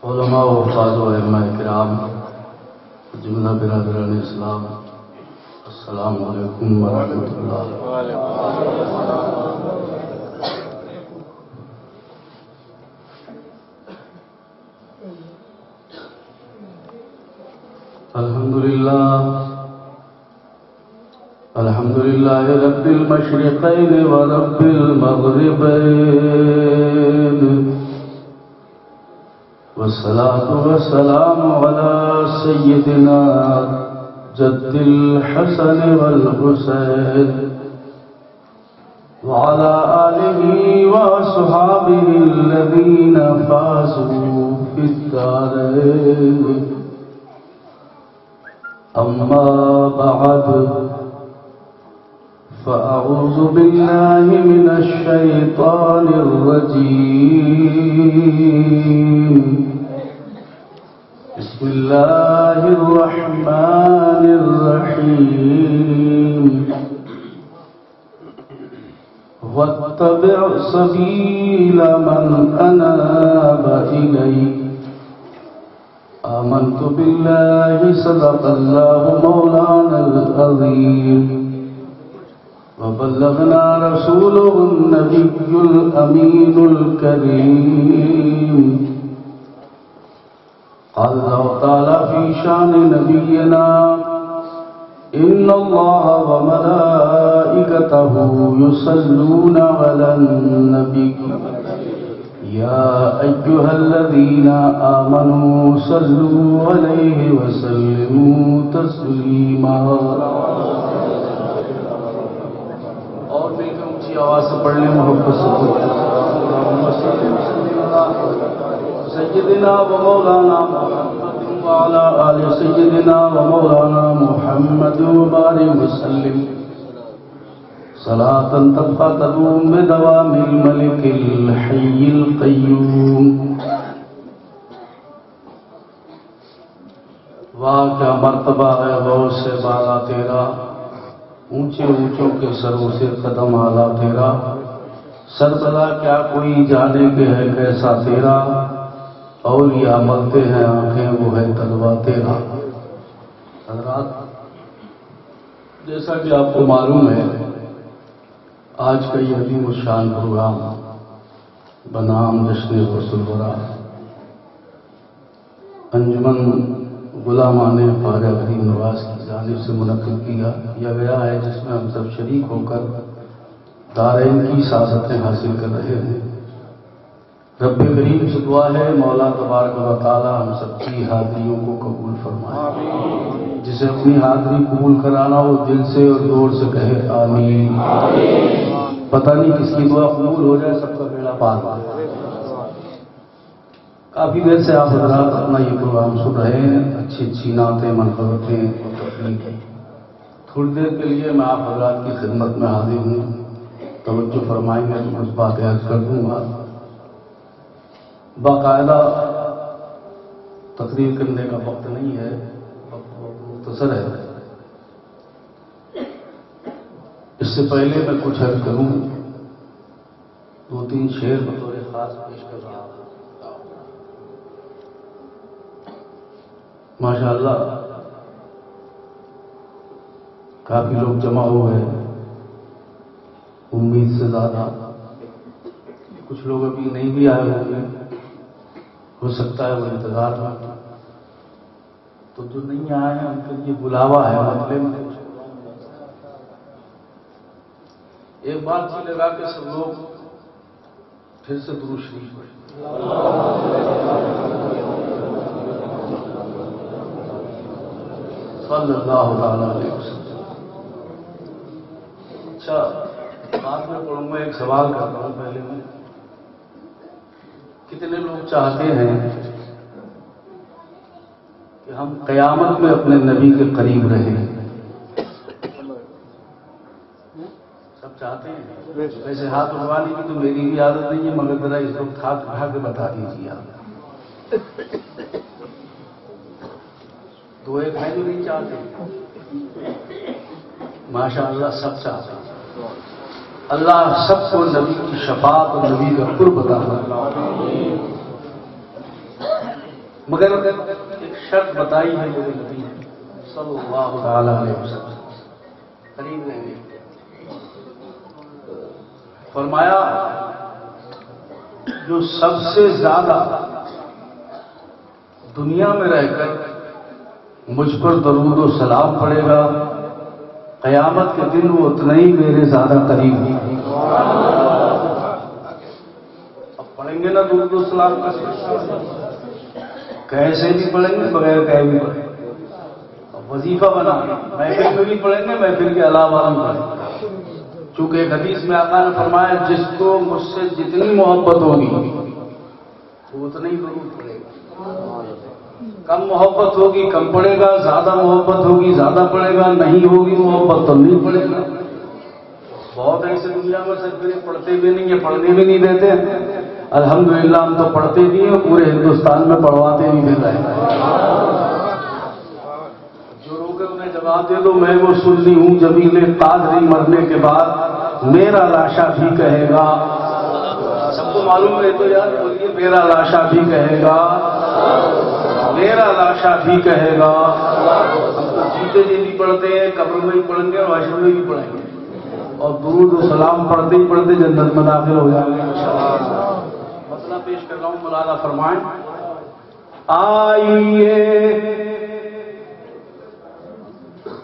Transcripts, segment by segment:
علماء و حفاظ و ائمہ کرام، جملہ برادران اسلام، السلام علیکم ورحمۃ اللہ۔ الحمد للہ رب المشرقین و رب المغربین، والصلاة والسلام على سيدنا جد الحسن والحسين وعلى آله وأصحابه الذين فازوا في الدارين، أما بعد، فأعوذ بالله من الشيطان الرجيم، بسم الله الرحمن الرحيم، واتبع سبيل من أناب إلي، آمنت بالله صدق الله مولانا العظيم، وبلغنا رسوله النبي الأمين الكريم، قال الله تعالى في شان نبينا، إن الله وملائكته يصلون على النبي، يا أيها الذين آمنوا صلوا عليه وسلموا تسليما۔ اور مل کے اونچی آواز سے پڑھنے محبت سے سیدنا و مولانا محمد وعلى آل سيدنا ومولانا محمد وبارك وسلم صلاة تبقى تدوم بدوام الملك الحي القيوم۔ واہ کیا مرتبہ ہے غوث سے بالا تیرا، اونچے اونچوں کے سروں سے قدم آلہ تیرا، سربلا کیا کوئی جانے کے ہے کیسا تیرا، اولیاء ملتے ہیں آنکھیں وہ ہے تلوا تیرا۔ حضرات، جیسا کہ آپ کو معلوم ہے، آج کا یہ عظیم الشان پروگرام بنام جشن غوث الورا انجمن غلامان خواجہ غریب نواز کی جانب سے منعقد کیا گیا ہے، جس میں ہم سب شریک ہو کر دارین کی سعادتیں حاصل کر رہے ہیں۔ رب کریم سے دعا ہے مولا تبارک و تعالی ہم سب کی حاضریوں کو قبول فرمائے، جسے اپنی حاضری قبول کرانا ہو دل سے اور زور سے کہے آمین۔ پتہ نہیں کس کی دعا قبول ہو جائے، سب کا بیڑا پار ہو جائے۔ کافی دیر سے آپ حضرات اپنا یہ پروگرام سن رہے ہیں، اچھی اچھی نعتیں، منقبتیں اور تقریر۔ تھوڑی دیر کے لیے میں آپ حضرات کی خدمت میں حاضر ہوں، توجہ فرمائیں گے، کچھ باتیں عرض کر دوں گا۔ باقاعدہ تقریر کرنے کا وقت نہیں ہے، وقت مختصر ہے۔ اس سے پہلے میں کچھ عرض کروں، دو تین شعر بطور خاص پیش کر رہا ہوں۔ ماشاءاللہ کافی لوگ جمع ہوئے ہیں، امید سے زیادہ۔ کچھ لوگ ابھی نہیں بھی آئے ہوں گے، ہو سکتا ہے وہ انتظار میں۔ تو جو نہیں آئے ہیں ان کے لیے بلاوا ہے، مطلب ایک بار جی لگا کے سب لوگ پھر سے درود شریف پڑھیں۔ صلی اللہ علیہ وسلم۔ اچھا، بعد میں پڑھوں گا، ایک سوال کرتا ہوں پہلے میں۔ کتنے لوگ چاہتے ہیں کہ ہم قیامت میں اپنے نبی کے قریب رہیں؟ سب چاہتے ہیں؟ ویسے ہاتھ اٹھوانے کی تو میری بھی عادت نہیں ہے، مگر ذرا اس وقت ہاتھ اٹھا کے بتا دیجیے آپ۔ دو ایک ہے جو نہیں چاہتے، ماشاءاللہ سب چاہتے ہیں۔ اللہ سب کو نبی کی شفاعت اور نبی کا قرب عطا فرمائے۔ مگر ایک شرط بتائی ہے میرے نبی نے صلی اللہ تعالی علیہ وسلم، قریب لیں گے، فرمایا جو سب سے زیادہ دنیا میں رہ کر مجھ پر درود و سلام پڑے گا قیامت کے دن وہ اتنا ہی میرے زیادہ قریب ہوگی۔ اب پڑھیں گے نا درود و سلام کیسے بھی پڑھیں گے، بغیر کہے بھی پڑھیں گے، وظیفہ بنا محفل میں بھی پڑھیں گے، محفل کے علاوہ بھی پڑھیں گے، چونکہ ایک حدیث میں آقا نے فرمایا جس کو مجھ سے جتنی محبت ہوگی وہ اتنا ہی درود پڑے گا، کم محبت ہوگی کم پڑے گا، زیادہ محبت ہوگی زیادہ پڑے گا، نہیں ہوگی محبت تو نہیں پڑے گا۔ بہت ایسے دنیا میں سب پڑھتے بھی نہیں ہیں، پڑھنے بھی نہیں دیتے، الحمدللہ ہم تو پڑھتے بھی ہیں، پورے ہندوستان میں پڑھواتے بھی مل رہے ہیں۔ جو روکے انہیں جواب دے دو میں وہ سنی ہوں جمیل قادری مرنے کے بعد میرا لاشا بھی کہے گا، سب کو معلوم ہے تو یار بولیے میرا لاشا بھی کہے گا، میرا لاشا بھی کہے گا۔ ہم تو جیتے جی بھی پڑھتے ہیں، قبر میں بھی پڑھیں گے اور عشر میں بھی پڑھیں گے، اور درود و سلام پڑھتے ہی پڑھتے جنت میں داخل ہو جائیں گے انشاءاللہ۔ مسئلہ پیش کر رہا ہوں، مولانا فرمائیں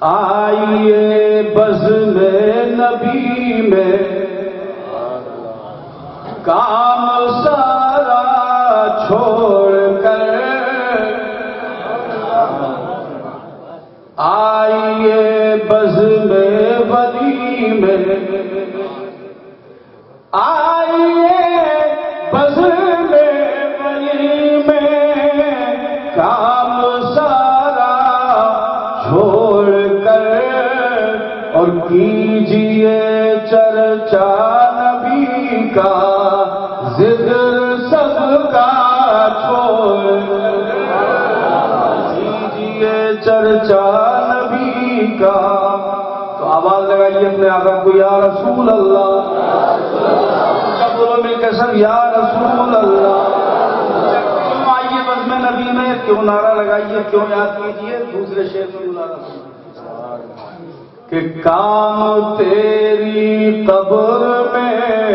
آئیے بزم نبی میں کام سارا چھوڑ کر، آئیے بزم ولی میں، آئیے بزم ولی میں کام سارا چھوڑ کر، اور کیجئے چرچا نبی کا ذکر سب کا چھوڑ کر، کیجئے چرچا نبی کا۔ تو آواز لگائیے اپنے آقا کو یا رسول اللہ، سب بولو مل کے سب یا رسول اللہ۔ کیوں آئیے بزم نبی میں، کیوں نعرہ لگائیے، کیوں یاد کیجئے، دوسرے شعر میں بلا رہا کہ کام تیری قبر میں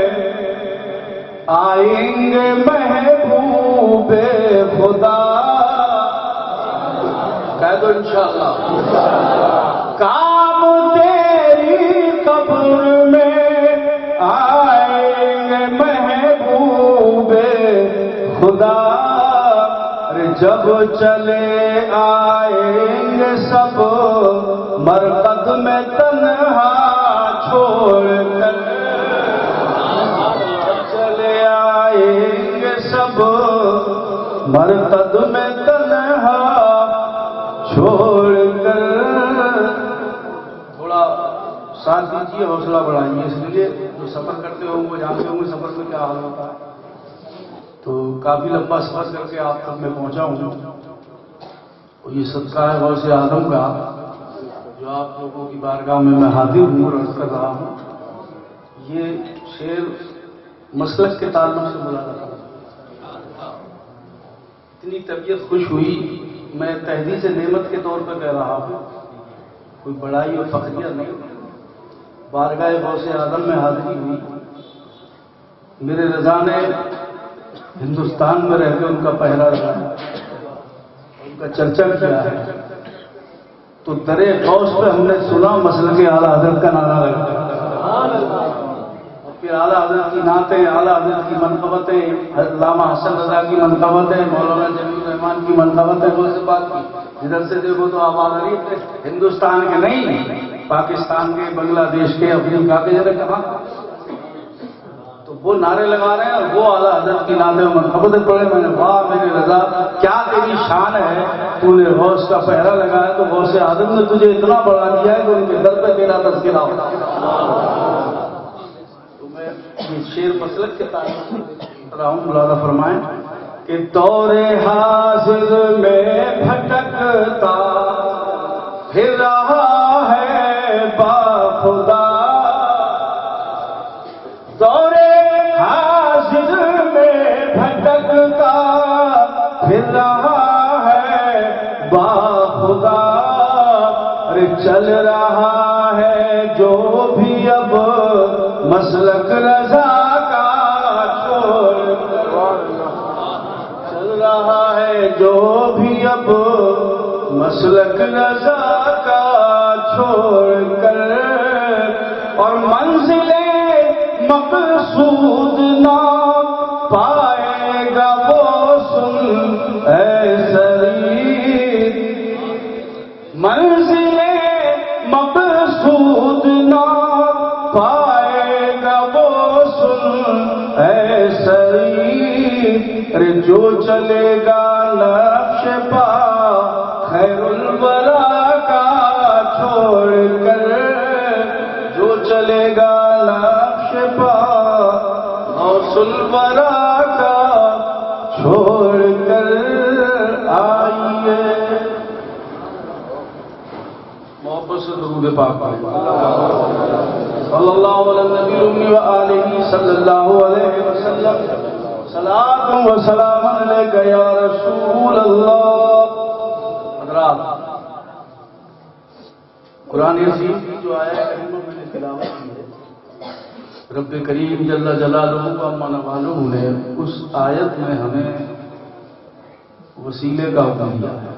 آئیں گے محبوب خدا، کہہ دو انشاءاللہ، کام تیری قبر میں آئیں گے محبوب خدا، جب چلے آئیں گے سب مرقد میں تنہا چھوڑ کر، چلے آئیں گے سب مرقد میں تنہا چھوڑ کر۔ تھوڑا ساتھ دیجیے، حوصلہ بڑھائیے، اس لیے جو سفر کرتے ہوں وہ جانتے ہوں گے سفر میں کیا حال ہوتا ہے۔ تو کافی لمبا سفر کر کے آپ تک میں پہنچا ہوں، اور یہ صدقہ ہے غوث اعظم کا جو آپ لوگوں کی بارگاہ میں حاضر ہوں اور عرض کر رہا ہوں۔ یہ شعر مسلک کے تعلق سے بولا تھا، اتنی طبیعت خوش ہوئی، میں تحدیث نعمت کے طور پر کہہ رہا ہوں، کوئی بڑائی اور فخریہ نہیں، بارگاہ غوث اعظم میں حاضری ہوئی، میرے رضا نے ہندوستان میں رہ کے ان کا پہرا لگایا، ان کا چرچا کیا ہے، تو درے غوث پہ ہم نے سنا مسلک اعلیٰ حضرت کا نعرہ لگا، اور پھر اعلیٰ حضرت کی نعتیں، اعلیٰ حضرت کی منقبتیں، علامہ حسن رضا کی منقبتیں، مولانا جمیل الرحمان کی منقبتیں، وہ سے بات کی، جدھر سے دیکھو تو آپ آگے ہندوستان کے نہیں، پاکستان کے، بنگلہ دیش کے، افریقہ کے، جگہ کہاں تو وہ نعرے لگا رہے ہیں، اور وہ اعلیٰ حضرت کی نعتیں منقبتیں پڑھے۔ میں نے واہ میرے رضا کیا تیری شان ہے، تو نے غوث کا پہرا لگایا تو غوث اعظم نے تجھے اتنا بڑھا دیا ہے کہ ان کے در پہ تیرا تذکرہ ہوتا ہے۔ تو میں یہ شعر مسلک کے تعلق رہا ہوں، مولانا فرمائیں کہ دور حاضر میں بھٹکتا پھر رہا ہے با خدا، دور حاضر میں بھٹکتا پھر رہا ہے باخدا، ارے چل رہا ہے جو بھی اب مسلک رضا کا چھوڑ کر، چل رہا ہے جو بھی اب مسلک رضا کا چھوڑ کر، اور منزل مقصود نہ پائے گا وہ، سن اے سرید، منزل مقصود نہ پائے گا وہ، سن اے سرید، ارے جو چلے گا نقش پا خیر الورا کا چھوڑ کر، جو چلے گا نقش پا غوث الورا کا چھوڑ کر، آئیے محبت سے درود پاک صلی اللہ علیہ نبی امی و آلہ صلی اللہ علیہ وسلم، صلاۃ و سلام علیک یا رسول اللہ۔ حضرات، قرآن عظیم کی جو آیت کریمہ میں نے تلاوت کی ہے، رب کریم جل جلالہ کا منوالہ نے اس آیت میں ہمیں وسیلے کا حکم دیا ہے۔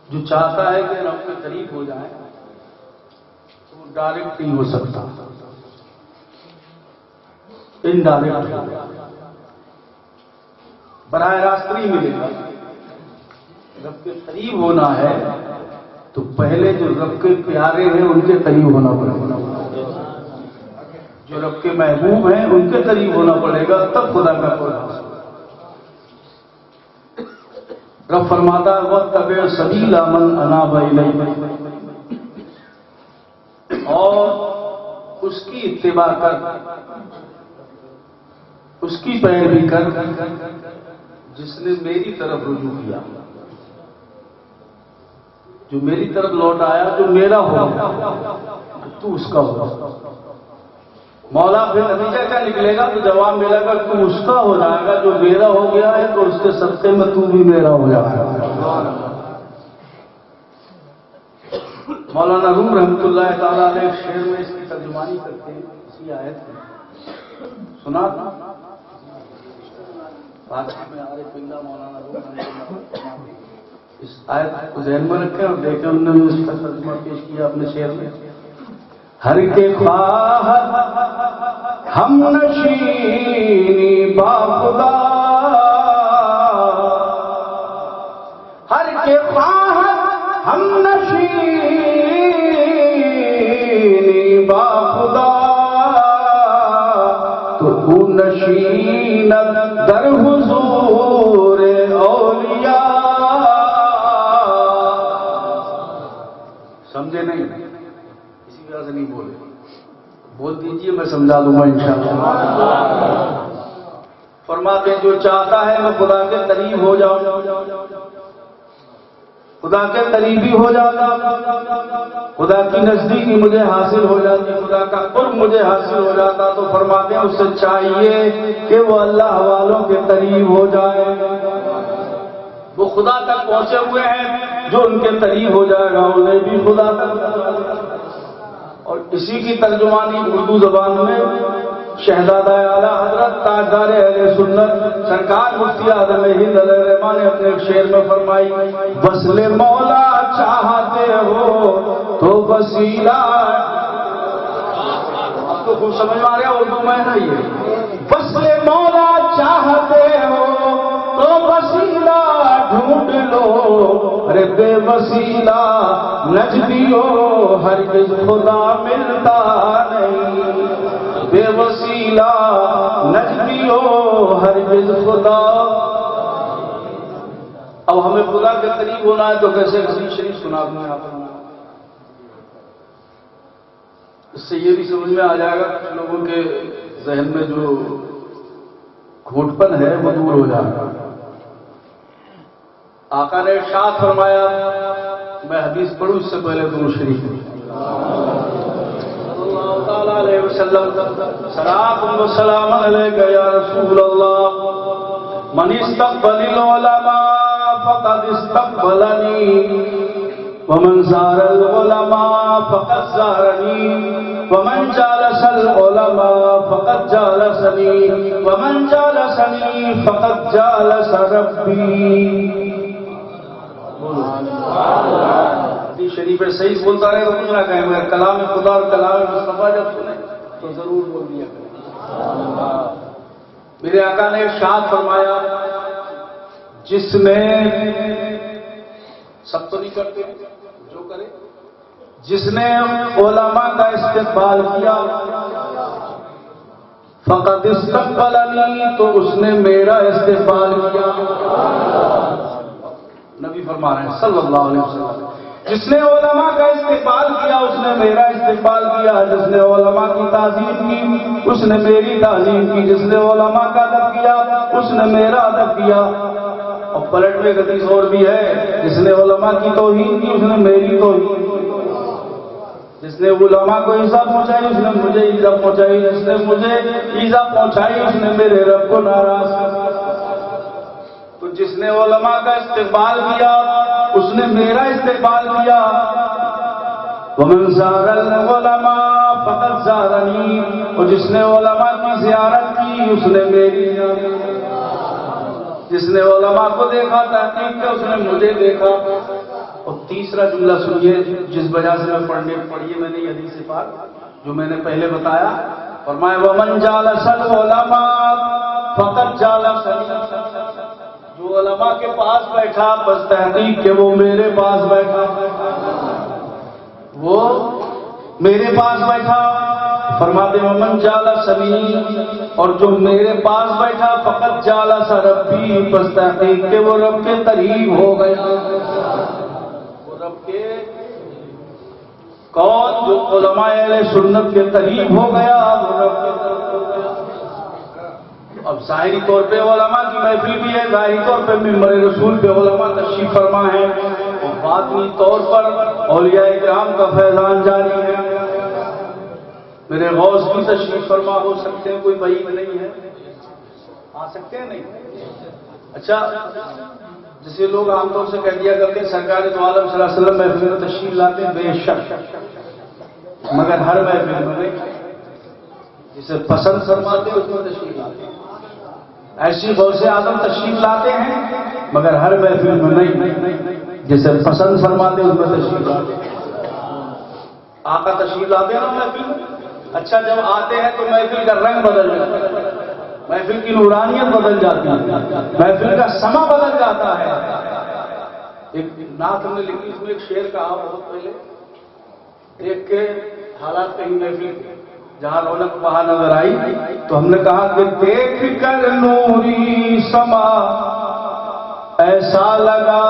جو چاہتا ہے کہ رب کے قریب ہو جائے تو وہ ڈائریکٹ نہیں ہو سکتا، انڈائریکٹ ہو، براہ راست نہیں ملے گا۔ رب کے قریب ہونا ہے تو پہلے جو رب کے پیارے ہیں ان کے قریب ہونا پڑے گا، جو رب کے محبوب ہیں ان کے قریب ہونا پڑے گا، تب خدا کا قرب۔ رب فرماتا ہے وَاتَّبِعْ سَبِيلَ مَنْ أَنَابَ إِلَيَّ، اور اس کی اتباع کر، اس کی پیروی کر جس نے میری طرف رجوع کیا، جو میری طرف لوٹ آیا، جو میرا ہو تو اس کا ہو۔ مولا پھر نتیجہ کیا نکلے گا؟ تو جواب ملے گا تو اس کا ہو جائے گا، جو میرا ہو گیا ہے تو اس کے صدقے میں تو بھی میرا ہو جائے گا۔ مولانا روم رحمۃ اللہ تعالیٰ علیہ ایک شعر میں اس کی ترجمانی کرتے ہیں، اسی آیت میں سنا تھا میں عارف اللہ مولانا روم رحمۃ اللہ، اس آیت کو ذہن میں رکھیں اور دیکھیں انہوں نے اس کا ترجمہ پیش کیا اپنے شعر میں۔ ہر کے خواہد ہم نشینی باخدا، ہر کے خواہد ہم نشینی باخدا، تو او نشینت در حضور اولیاء۔ سمجھے نہیں؟ سے نہیں بولے، بول دیجئے میں سمجھا دوں گا انشاءاللہ۔ فرماتے جو چاہتا ہے میں خدا کے قریب ہو جاؤں، خدا کے قریبی ہو جاتا، خدا کی نزدیکی مجھے حاصل ہو جاتی، خدا کا قرب مجھے حاصل ہو جاتا، تو فرماتے ہیں اس سے چاہیے کہ وہ اللہ والوں کے قریب ہو جائے۔ وہ خدا تک پہنچے ہوئے ہیں، جو ان کے قریب ہو جائے گا انہیں بھی خدا تک۔ اور اسی کی ترجمانی اردو زبان میں شہزادہ اعلیٰ حضرت تاجدار اہل سنت سرکار مفتی اعظم ہند علیہ الرحمٰن نے اپنے ایک شعر میں فرمائی، وصل مولا چاہتے ہو تو وسیلہ، آپ کو خوب سمجھ میں آ رہا ہے اردو میں نا، یہ وصل مولا چاہتے ہو تو وسیلہ ڈھونڈ لو، ارے بے وسیلہ نجدیو ہرگز خدا ملتا نہیں، بے وسیلہ نجدیو ہرگز خدا۔ اب ہمیں خدا کے قریب ہونا ہے تو کیسے حدیث شریف سنا دوں آپ کو، اس سے یہ بھی سمجھ میں آ جائے گا کچھ لوگوں کے ذہن میں جو کھوٹ پن ہے وہ دور ہو جائے گا۔ آقا نے ارشاد فرمایا، میں حدیث پڑھوں اس سے پہلے درود شریف صلی اللہ تعالی علیہ وسلم، صلاۃ و سلام علیک یا رسول اللہ۔ من استقبل العلماء فقد استقبلني ومن زار العلماء فقد زارني ومن جالس العلماء فقد جالسني ومن جالسني فقد جالس ربي. حدیث شریف صحیح بولتا رہے تو کچھ نہ کہیں، مگر کلام خدا اور کلام مصطفیٰ جب سنیں تو ضرور بول دیا کریں. میرے آقا نے ارشاد فرمایا، جس نے، سب تو نہیں کرتے جو کرے، جس نے علماء کا استقبال کیا فقد استقبلنی، تو اس نے میرا استقبال کیا. نبی فرما رہے ہیں صلی اللہ علیہ وسلم، جس نے علماء کا استقبال کیا اس نے میرا استقبال کیا، جس نے علماء کی تعظیم کی اس نے میری تعظیم کی، جس نے علماء کا ادب کیا اس نے میرا ادب کیا. اور پلٹ میں حدیث اور بھی ہے، جس نے علماء کی توہین کی اس نے میری توہین کی، جس نے علماء کو ایزا پہنچائی اس نے مجھے ایزا پہنچائی، جس نے مجھے ایزا پہنچائی اس نے میرے رب کو ناراض کیا. تو جس نے علماء کا استقبال کیا اس نے میرا استقبال کیا. ومن زار العلماء فقد زارنی، اور جس نے علماء کی زیارت کی اس نے میری زیارت کی. جس نے علماء کو دیکھا تحقیق کیا اس نے مجھے دیکھا. اور تیسرا جملہ سنیے جس وجہ سے میں پڑھیے میں نے یہ حدیث پاک جو میں نے پہلے بتایا، فرمایا ومن جالس العلماء فقد جالسنی، جو علماء کے پاس بیٹھا بس تحقیق کہ وہ میرے پاس بیٹھا، وہ میرے پاس بیٹھا. فرماتے ومن جالسنی، اور جو میرے پاس بیٹھا فقط جالس ربی، بس تحقیق کہ وہ رب کے قریب ہو گیا. وہ رب کے کون؟ جو علماء اہل سنت کے قریب ہو گیا وہ رب کے قریب ہو گیا. اب ظاہری طور پہ علماء کی محفل بھی ہے، ظاہری طور پہ ممبر رسول پہ علماء تشریف فرما ہے، اور باطنی طور پر اولیاء کرام کا فیضان جاری ہے. میرے غوث بھی تشریف فرما ہو سکتے ہیں، کوئی بعید نہیں ہے، آ سکتے ہیں نہیں. اچھا، جسے لوگ عام طور سے کہہ دیا کرتے ہیں سرکار دو عالم صلی اللہ علیہ وسلم محفل میں تشریف لاتے ہیں، بے شک، مگر ہر محفل میں نہیں. جسے پسند فرماتے اس میں تشریف لاتے ہیں. ایسی غوث اعظم تشریف لاتے ہیں مگر ہر محفل میں نہیں، جسے پسند فرماتے اس میں تشریف لاتے ہیں. آقا تشریف لاتے ہیں نا محفل میں. اچھا، جب آتے ہیں تو محفل کا رنگ بدل جاتا ہے، محفل کی نورانیت بدل جاتی ہے، محفل کا سما بدل جاتا ہے. ایک نعت ہم نے لکھی، اس میں ایک شعر کہا بہت پہلے، دیکھ کے حالات کہیں محفل کے جہاں رونق وہاں نظر آئی تو ہم نے کہا کہ دیکھ کر نوری سما ایسا لگا،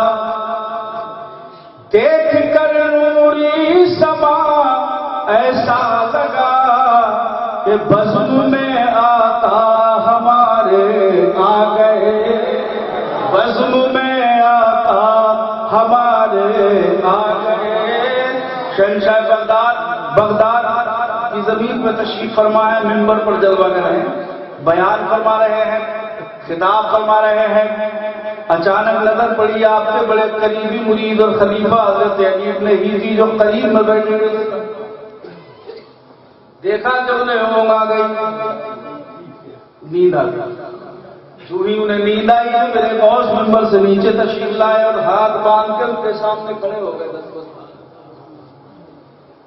دیکھ کر نوری سما ایسا لگا کہ بزم میں آقا ہمارے آ گئے، بزم میں آقا ہمارے آ گئے. شہنشاہ بغداد کی زمین پہ تشریف فرما ہے، ممبر پر جلوہ کر رہے ہیں، بیان فرما رہے ہیں، خطاب فرما رہے ہیں. اچانک نظر پڑی آپ کے بڑے قریبی مرید اور خلیفہ حضرت علی ابن حیزی جو قریب میں بیٹھے ہوئے تھے. دیکھا کہ انہیں اونگ آ گئی، نیند آ گئی. جو ہی انہیں نیند آئی ہے میرے غوث ممبر سے نیچے تشریف لائے اور ہاتھ باندھ کے ان کے سامنے کھڑے ہو گئے.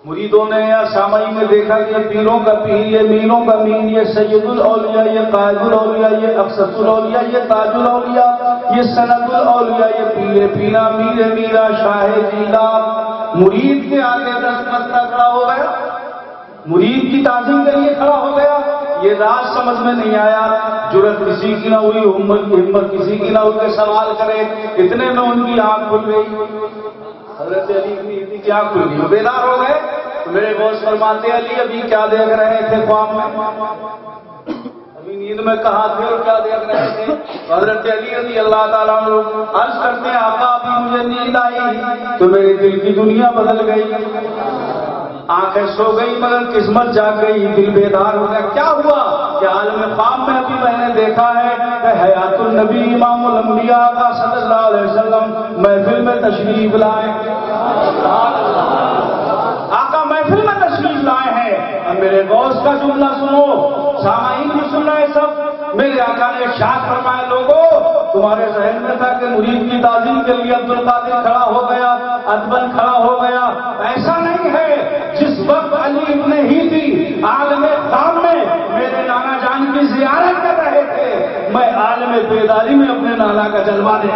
مریدوں نے یا سامعین نے دیکھا کہ یہ پیروں کا پیر، یہ مینوں کا مین، یہ سید الاولیاء، یہ قائد الاولیاء، یہ اقصت الاولیاء، یہ تاج الاولیاء، یہ سند الاولیاء، یہ پیر پیرا، میر میرا، شاہ جیلا. مرید کے آگے دستمستہ کھڑا ہو گیا، مرید کی تعظیم کے لیے کھڑا ہو گیا. یہ راز سمجھ میں نہیں آیا، جرت کسی کی نہ ہوئی، ہمت کسی کی نہ ہوئی کہ سوال کرے. اتنے میں ان کی آنکھ کھل گئی، حضرت علی کی آنکھ کھل گئی، بیدار ہو گئے. میرے غوث فرماتے علی ابھی کیا دیکھ رہے تھے خواب میں؟ ابھی نیند میں کہاں تھے اور کیا دیکھ رہے تھے؟ حضرت علی رضی اللہ تعالیٰ عنہ عرض کرتے ہیں آقا ابھی مجھے نیند آئی تو میرے دل کی دنیا بدل گئی. آنکھیں سو گئی مگر قسمت جاگ گئی، دل بیدار ہو گیا۔ کیا ہوا کہ عالم خواب میں ابھی میں نے دیکھا ہے کہ حیات النبی امام الانبیاء کا صلی اللہ علیہ وسلم محفل میں تشریف لائے، آقا محفل میں تشریف لائے ہیں۔ اور میرے غوث کا جملہ سنو، سامعین بھی سن رہے سب۔ میرے آقا نے ارشاد فرمایا، لوگوں تمہارے ذہن میں تھا کہ مرید کی تعظیم کے لیے عبد القادر کھڑا ہو گیا، ادبن کھڑا ہو گیا، ایسا نہیں ہے۔ جس وقت علی ابن ہی تھی عالم خواب میں میرے نانا جان کی زیارت کر رہے تھے، میں عالم بیداری میں اپنے نانا کا جلوہ دے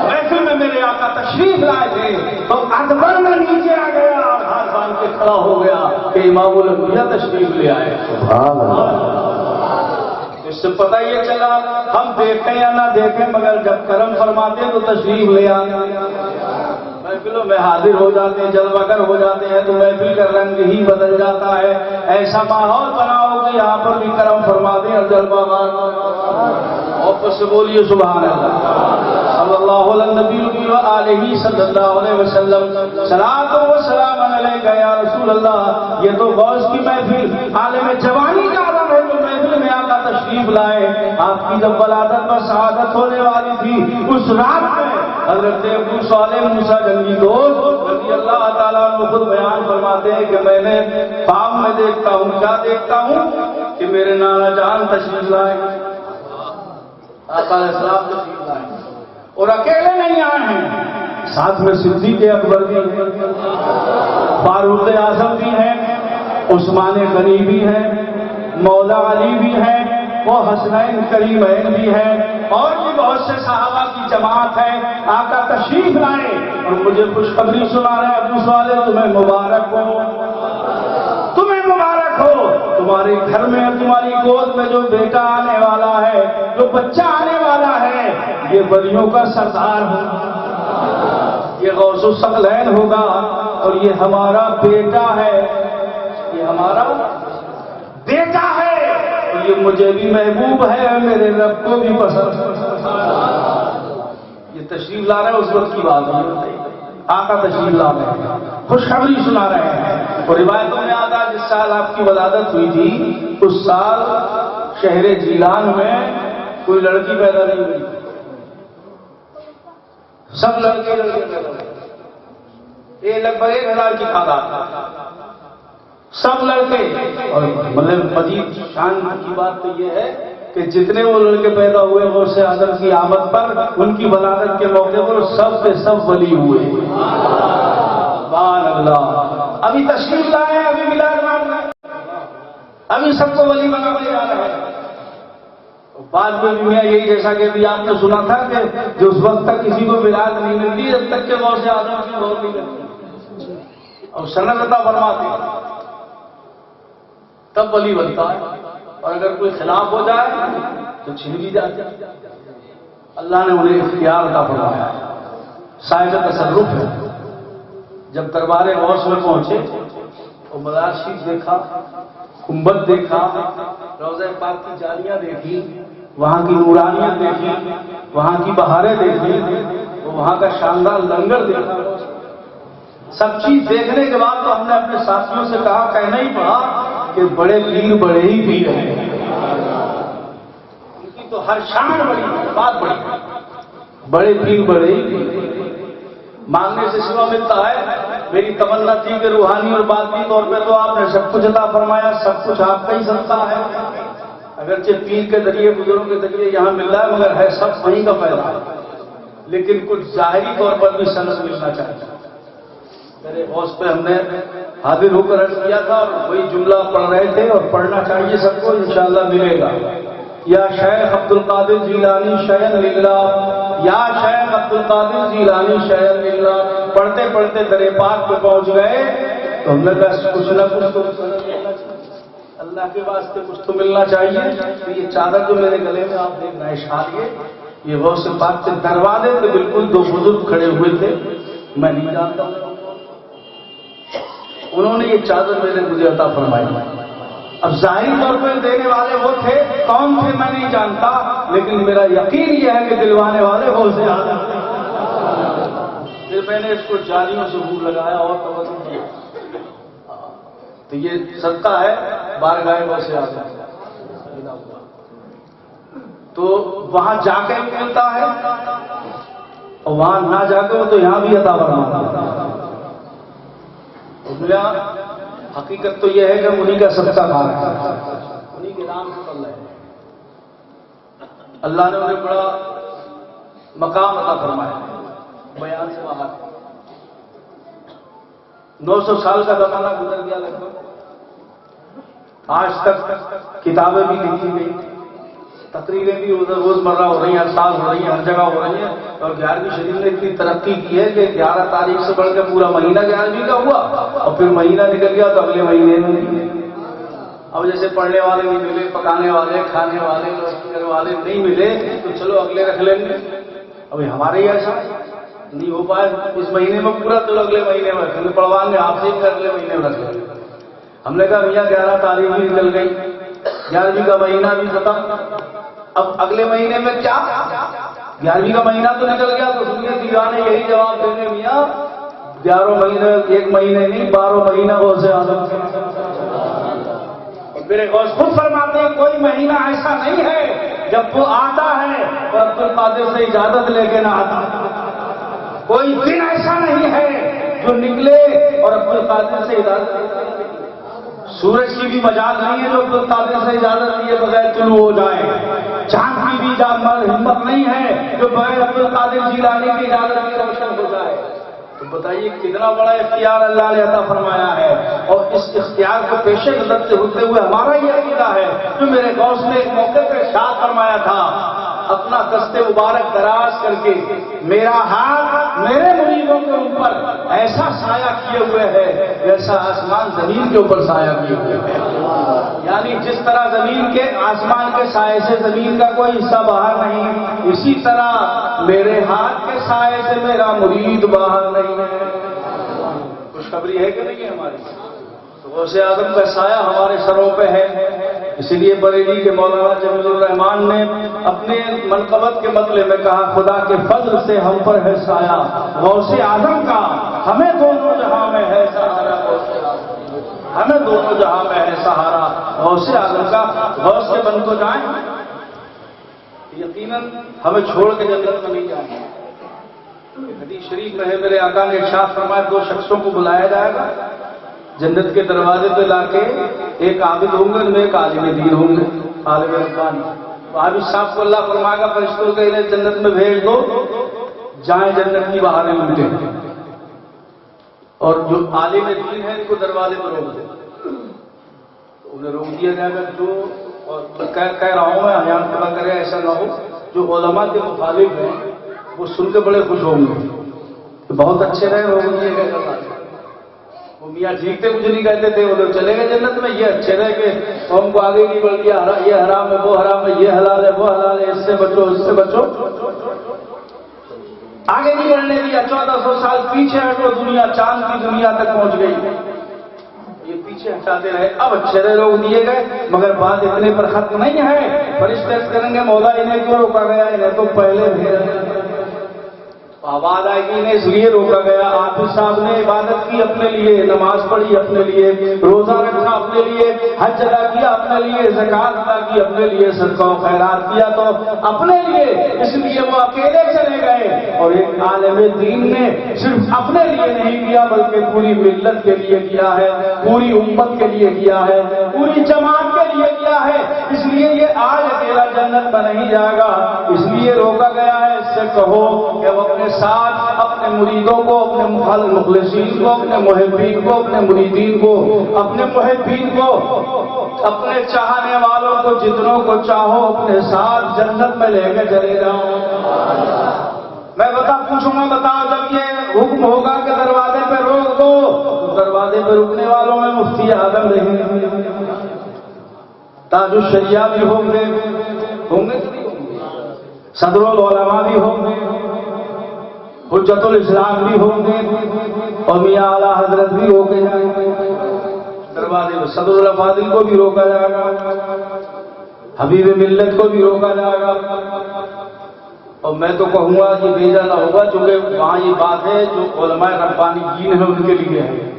محفل میں میرے آقا تشریف لائے تھے تو ادبن میں نیچے آ گیا اور ہاتھ باندھ کے کھڑا ہو گیا کہ امام الانبیاء تشریف لے آئے۔ سبحان اللہ۔ اس سے پتہ یہ چلا ہم دیکھیں یا نہ دیکھیں مگر جب کرم فرماتے ہیں تو تشریف لے آتے ہیں، محفلوں میں حاضر ہو جاتے ہیں، جلوہ گر ہو جاتے ہیں تو محفل کا رنگ ہی بدل جاتا ہے۔ ایسا ماحول بناؤ کہ یہاں پر بھی کرم فرما دیں اور جلوہ گر۔ واپس سے بولیے سبحان اللہ۔ صلی اللہ علیہ نبی و آلہ صلی اللہ علیہ وسلم، صلاۃ و سلام علیک یا رسول اللہ۔ یہ تو غوث کی محفل عالم جوانی کا عالم ہے، تو محفل میں آقا تشریف لائے۔ آپ کی جب ولادت و شہادت ہونے والی تھی اس رات میں حضرت ابو صالح موسیٰ جنگی دوست رضی اللہ تعالیٰ عنہ خود بیان فرماتے ہیں کہ میں نے خواب میں دیکھتا ہوں، کیا دیکھتا ہوں کہ میرے نانا جان تشریف لائے، آقا علیہ السلام تشریف لائے، اور اکیلے نہیں آئے ہیں، ساتھ میں صدیق اکبر بھی ہیں، فاروق اعظم بھی ہیں، عثمان غنی بھی ہیں، مولا علی بھی ہیں، وہ حسنین کریمین بھی ہیں، اور بھی بہت سے صحابہ کی جماعت ہے۔ آقا تشریف لائے اور مجھے خوشخبری سنا رہے ہیں، ابو صالح تمہیں مبارک ہو، تمہیں مبارک ہو، تمہارے گھر میں تمہاری گود میں جو بیٹا آنے والا ہے، جو بچہ آنے والا ہے، یہ ولیوں کا سردار ہوگا، یہ غوث الثقلین ہوگا، اور یہ ہمارا بیٹا ہے، یہ ہمارا بیٹا ہے، اور یہ مجھے بھی محبوب ہے، میرے رب کو بھی پسند ہے۔ یہ تشریف لا رہے ہیں، اس وقت کی بات ہے، آقا تشریف لا رہے ہیں، خوشخبری سنا رہے ہیں۔ اور روایتوں میں آتا جس سال آپ کی ولادت ہوئی تھی اس سال شہر جیلان میں کوئی لڑکی پیدا نہیں ہوئی، سب لڑکے پیدا ہوئے، یہ لگ بھگ 1000 کی تعداد، سب لڑکے۔ اور مطلب مزید شان کی بات تو یہ ہے کہ جتنے وہ لڑکے پیدا ہوئے غوث اعظم کی آمد پر ان کی ولادت کے موقع پر سب کے سب ولی ہوئے۔ سبحان اللہ۔ ابھی تشریف لائے، ابھی میلاد منا رہے ہیں، ابھی سب کو ولی بنانے جا رہے ہیں۔ بعد میں دنیا یہی، جیسا کہ ابھی آپ نے سنا تھا کہ جو اس وقت تک کسی کو میلاد نہیں ملتی جب تک کہ غوث اعظم کی غور نہیں کرتی اور سند عطا فرماتی تب ولی بنتا ہے، اور اگر کوئی خلاف ہو جائے تو چھن بھی جاتی ہے۔ اللہ نے انہیں اختیار عطا فرمایا، صاحب تصرف ہے۔ جب دربار غوث میں پہنچے اور مزار شریف دیکھا، گنبد دیکھا، روضہ پاک کی جالیاں دیکھی، وہاں کی نورانیت دیکھی، وہاں کی بہاریں دیکھی، وہاں کا شاندار لنگر دیکھا، سب چیز دیکھنے کے بعد تو ہم نے اپنے ساتھیوں سے کہا، کہنا ہی پڑا کہ بڑے پیر بڑے ہی پیر ہیں، ان کی تو ہر شان بڑی، بات بڑی، بڑے پیر بڑے ہی پیر۔ مانگنے سے سوا ملتا ہے۔ میری تمنا تھی کہ روحانی اور باطنی طور پہ تو آپ نے سب کچھ عطا فرمایا، سب کچھ آپ کا ہی سنتا ہے، اگرچہ پیر کے ذریعے بزرگوں کے ذریعے یہاں مل رہا ہے مگر ہے سب وہیں کا پیدا ہے، لیکن کچھ ظاہری طور پر بھی سند ملنا چاہیے۔ میرے غوث پہ ہم نے حاضر ہو کر عرض کیا تھا اور وہی جملہ پڑھ رہے تھے، اور پڑھنا چاہیے سب کو، انشاءاللہ ملے گا۔ یا شیخ عبد القادر جیلانی شیئن للہ، یا شیخ عبد القادر جیلانی شیئن للہ۔ پڑھتے پڑھتے درے پاک پہ پہنچ گئے تو ہم نے کہا کچھ نہ کچھ تو اللہ کے واسطے کچھ تو ملنا چاہیے۔ تو یہ چادر جو میرے گلے میں آپ دیکھنا ہے، یہ غوث پاک کے دروازے پہ بالکل دو بزرگ کھڑے ہوئے تھے، میں نہیں جانتا ہوں، انہوں نے یہ چادر میرے مجھے عطا فرمائی۔ اب ظاہری طور پہ دینے والے وہ تھے، کون تھے میں نہیں جانتا، لیکن میرا یقین یہ ہے کہ دلوانے والے وہ سے آتے۔ پھر میں نے اس کو جالیوں سے منہ لگایا اور توجہ کیا، تو یہ صدقہ ہے بارگاہ غوث اعظم. تو وہاں جا کے بھی ملتا ہے اور وہاں نہ جا کے تو یہاں بھی عطا فرماتا ہے. حقیقت تو یہ ہے کہ انہی کا صدقہ کھا رہا ہے, انہی کے نام سے پل رہے ہیں. اللہ نے انہیں بڑا مقام عطا فرمایا, بیان سے باہر. 900 سال کا زمانہ گزر گیا لگ بھگ. آج تک کتابیں بھی لکھی گئی, تقریریں بھی روز مرہ ہو رہی ہیں, ہر سال ہو رہی ہیں, ہر جگہ ہو رہی ہیں. اور 11ویں شریف نے اتنی ترقی کی ہے کہ 11 تاریخ سے بڑھ کے پورا مہینہ 11ویں کا ہوا, اور پھر مہینہ نکل گیا تو اگلے مہینے میں. اب جیسے پڑھنے والے نہیں ملے, پکانے والے, کھانے والے, روشنی کرنے والے نہیں ملے تو چلو اگلے رکھ لیں گے. ابھی ہمارے ہی ایسا نہیں ہو پائے اس مہینے میں پورا, تو اگلے مہینے میں رکھیں گے. پڑھوان نے آپ سے ہی اگلے مہینے میں رکھ لیں گے. ہم نے کہا میاں 11 تاریخ بھی نکل گئی, 11ویں کا مہینہ بھی ختم, اب اگلے مہینے میں کیا؟ 11ویں کا مہینہ تو نکل گیا. تو سنیے دیوانے یہی جواب دیں گے, میاں 11 مہینے, 1 مہینے نہیں 12 مہینہ غوث اعظم. میرے غوث خود فرماتے ہیں کوئی مہینہ ایسا نہیں ہے جب وہ آتا ہے اور عبد القادر سے اجازت لے کے نہ آتا. کوئی دن ایسا نہیں ہے جو نکلے اور عبد القادر سے اجازت لے. سورج کی بھی مجال نہیں ہے جو عبد القادر سے اجازت لیے بغیر طلوع ہو جائے. چاند کی بھی ہمت نہیں ہے جو بغیر عبد القادر جیلانی کی اجازت لیے روشن ہو جائے. تو بتائیے کتنا بڑا اختیار اللہ نے عطا فرمایا ہے. اور اس اختیار کو پیش نظر سے ہوتے ہوئے ہمارا یہ عقیدہ ہے جو میرے غوث نے ایک موقع پہ ارشاد فرمایا تھا, اپنا دست مبارک دراز کر کے میرا ہاتھ میرے مریدوں کے اوپر ایسا سایہ کیے ہوئے ہے جیسا آسمان زمین کے اوپر سایہ کیے ہوئے ہے. یعنی جس طرح زمین کے آسمان کے سائے سے زمین کا کوئی حصہ باہر نہیں, اسی طرح میرے ہاتھ کے سائے سے میرا مرید باہر نہیں ہے. خوشخبری ہے کہ نہیں ہے ہماری؟ تو غوث اعظم کا سایہ ہمارے سروں پہ ہے. اسی لیے بریلی کے مولانا جمیل الرحمان نے اپنے منقبت کے مطلب میں کہا, خدا کے فضل سے ہم پر ہے سایہ غوث اعظم کا, ہمیں دونوں جہاں میں ہے سہارا. ہمیں دونوں جہاں میں ہے سہارا غوث اعظم کا. غوث کے بن کو جائیں, یقیناً ہمیں چھوڑ کے جنت میں نہیں جائیں. حدیث شریف میں ہے میرے آقا نے ارشاد فرمایا 2 شخصوں کو بلایا جائے گا جنت کے دروازے پہ لا کے, ایک عابد ہوں گے, ان میں ایک عالم دین ہوں گے, عالم ربانی. عابد صاحب کو اللہ فرمائے گا فرشتوں کے انہیں جنت میں بھیج دو, جائیں جنت کی بہاریں لوٹیں. اور جو عالم دین ہے ان کو دروازے پر روک دو, انہیں روک دیا جائے گا. جو اور کہہ رہا ہوں میں, حیان خدا کرے ایسا نہ ہو جو علماء کے مخالف ہیں وہ سن کے بڑے خوش ہوں گے کہ بہت اچھے رہے, روک دیے گئے. وہ میاں ٹھیک تھے, مجھے نہیں کہتے تھے, وہ لوگ چلے گئے جنت میں, یہ اچھے رہے کہ قوم کو آگے نہیں بڑھ گیا, یہ حرام ہے, وہ حرام ہے, یہ حلال ہے, وہ حلال ہے, اس سے بچو, اس سے بچو. آگے نہیں بڑھنے دیا. 1400 سال پیچھے ہٹو, دنیا چاند کی دنیا تک پہنچ گئی. یہ پیچھے ہٹاتے رہے. اب اچھے رہے لوگ دیے گئے, مگر بات اتنے پر ختم نہیں ہے. فرشتے کریں گے مولا انہیں کیوں روکا گیا, انہیں تو پہلے بھیج. آواز آئے گی انہیں اس لیے روکا گیا, حافظ صاحب نے عبادت کی اپنے لیے, نماز پڑھی اپنے لیے, روزہ رکھا اپنے لیے, حج ادا کیا اپنے لیے, زکات ادا کی اپنے لیے, صدقہ و خیرات کیا تو اپنے لیے, اس لیے وہ اکیلے چلے گئے. اور ایک عالم دین نے صرف اپنے لیے نہیں کیا بلکہ پوری ملت کے لیے کیا ہے, پوری امت کے لیے کیا ہے, پوری جماعت کے لیے کیا ہے. اس لیے یہ آج اکیلا جنت میں نہیں جائے گا, اس لیے روکا گیا ہے. اس سے کہو کہ وہ اپنے ساتھ اپنے مریدوں کو, اپنے مخلصین کو, اپنے محبین کو, اپنے مریدین کو, اپنے محبین کو, اپنے چاہنے والوں کو, جتنوں کو چاہو اپنے ساتھ جنت میں لے کے چلے جاؤ. میں پوچھوں گا, بتاؤ جب یہ حکم ہوگا کہ دروازے پہ روک دو, تو دروازے پہ رکنے والوں میں مفتی اعظم رہیں گے, تاج الشریعہ بھی ہوں گے, صدر العلماء بھی ہوں گے, حجت الاسلام بھی ہوں گے, اور میاں اعلیٰ حضرت بھی روکے جائیں گے. دروازے میں صدر الافاضل کو بھی روکا جائے گا, حبیب ملت کو بھی روکا جائے گا. اور میں تو کہوں گا یہ بھیجا نہ ہوگا, چونکہ وہاں یہ بات ہے جو علماء ربانیین ہیں ان کے لیے ہے.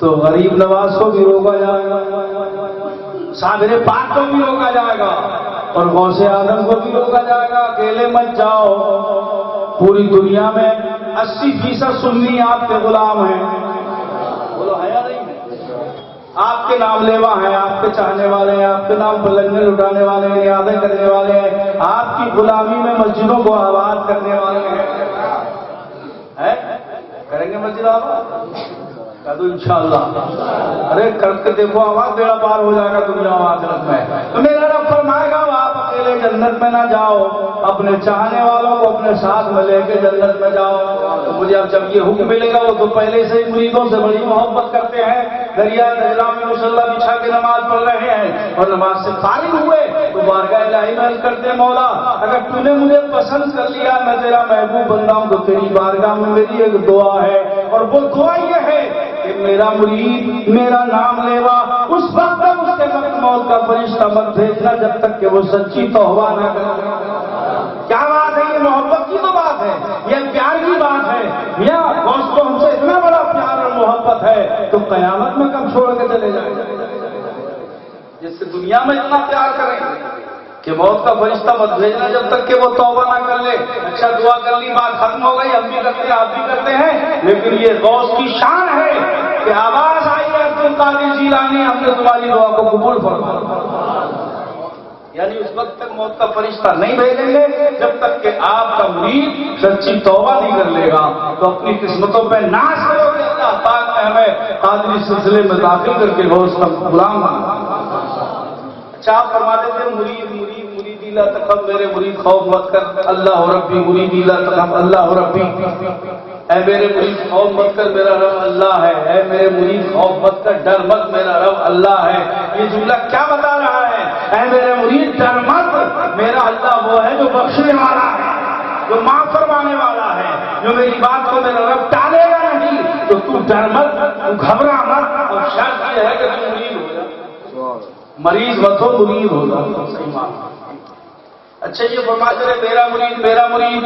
تو غریب نواز کو بھی روکا جائے گا، صابر پاک کو بھی روکا جائے گا، اور غوث اعظم کو بھی روکا جائے گا۔ اکیلے مت جاؤ، پوری دنیا میں 80% سنی آپ کے غلام ہیں، بولو ہے یا نہیں؟ آپ کے نام لیوا ہیں، آپ کے چاہنے والے ہیں، آپ کے نام پر لنگر لٹانے والے ہیں، یادیں کرنے والے ہیں، آپ کی غلامی میں مسجدوں کو آباد کرنے والے ہیں۔ کریں گے مسجد آباد؟ کہہ دو انشاءاللہ۔ ارے کر کے دیکھو، آواز بیڑا پار ہو جائے گا دنیا و آخرت میں۔ تو میرا رب فرمائے گا آپ اکیلے جنت میں نہ جاؤ، اپنے چاہنے والوں کو اپنے ساتھ میں لے کے جنت میں جاؤ۔ تو مجھے اب جب یہ حکم ملے گا، وہ تو پہلے سے ہی مریدوں سے بڑی محبت کرتے ہیں، دریا دجلہ میں مصلی بچھا کے نماز پڑھ رہے ہیں، اور نماز سے فارغ ہوئے تو بارگاہ الہی میں عرض کرتے ہیں، مولا اگر تو نے مجھے پسند کر لیا، میں تیرا محبوب بندہ ہوں، تو تیری بارگاہ میں میری ایک دعا ہے، اور وہ دعا یہ ہے کہ میرا مرید، میرا نام لیوا، اس وقت تک اس کے وقت موت کا فرشتہ مت بھیجنا جب تک کہ وہ سچی توبہ نہ کرے۔ کیا بات ہے؟ یہ محبت کی تو بات ہے، یہ پیار کی بات ہے۔ میاں غوث کو ہم سے اتنا بڑا پیار اور محبت ہے تو قیامت میں کب چھوڑ کے چلے جائیں؟ جس سے دنیا میں اتنا پیار کریں کہ موت کا فرشتہ مت بھیجنا جب تک کہ وہ توبہ نہ کر لے۔ اچھا دعا کر لی، بات ختم ہو گئی، ہم بھی کرتے ہیں، آپ بھی کرتے ہیں، لیکن یہ غوث کی شان ہے کہ آواز آئی ہے عبد القادر جیلانی، ہم نے تمہاری دعا کو قبول فرمایا۔ یعنی اس وقت تک موت کا فرشتہ نہیں بھیجیں گے جب تک کہ آپ کا مرید سچی توبہ نہیں کر لے گا۔ تو اپنی قسمتوں پہ ناز کرو کہ اللہ پاک نے ہمیں قادری سلسلے میں داخل کر کے غوث کا غلام بنا۔ اچھا آپ فرما دیتے ہیں مرید مرید مریدی لا تخف، میرے مرید خوف مت کر، اللہ ربی مریدی لا تخف، اللہ ربی، اے میرے مرید خوف مت کر، میرا رب اللہ ہے، اے میرے مرید خوف مت کر، ڈر مت، میرا رب اللہ ہے۔ یہ جملہ کیا بتا رہا ہے؟ اے میرے مرید ڈر مت، میرا اللہ وہ ہے جو بخشنے والا ہے، جو معاف فرمانے والا ہے، جو میری بات کو میرا رب ٹالے گا نہیں، تو تو ڈر مت، تو گھبرا مت، اور شرط یہ ہے کہ تو مرید ہو جا، مریض مت ہو، مرید ہو جا۔ صحیح بات۔ اچھا یہ فرما کرے میرا مرید میرا مرید،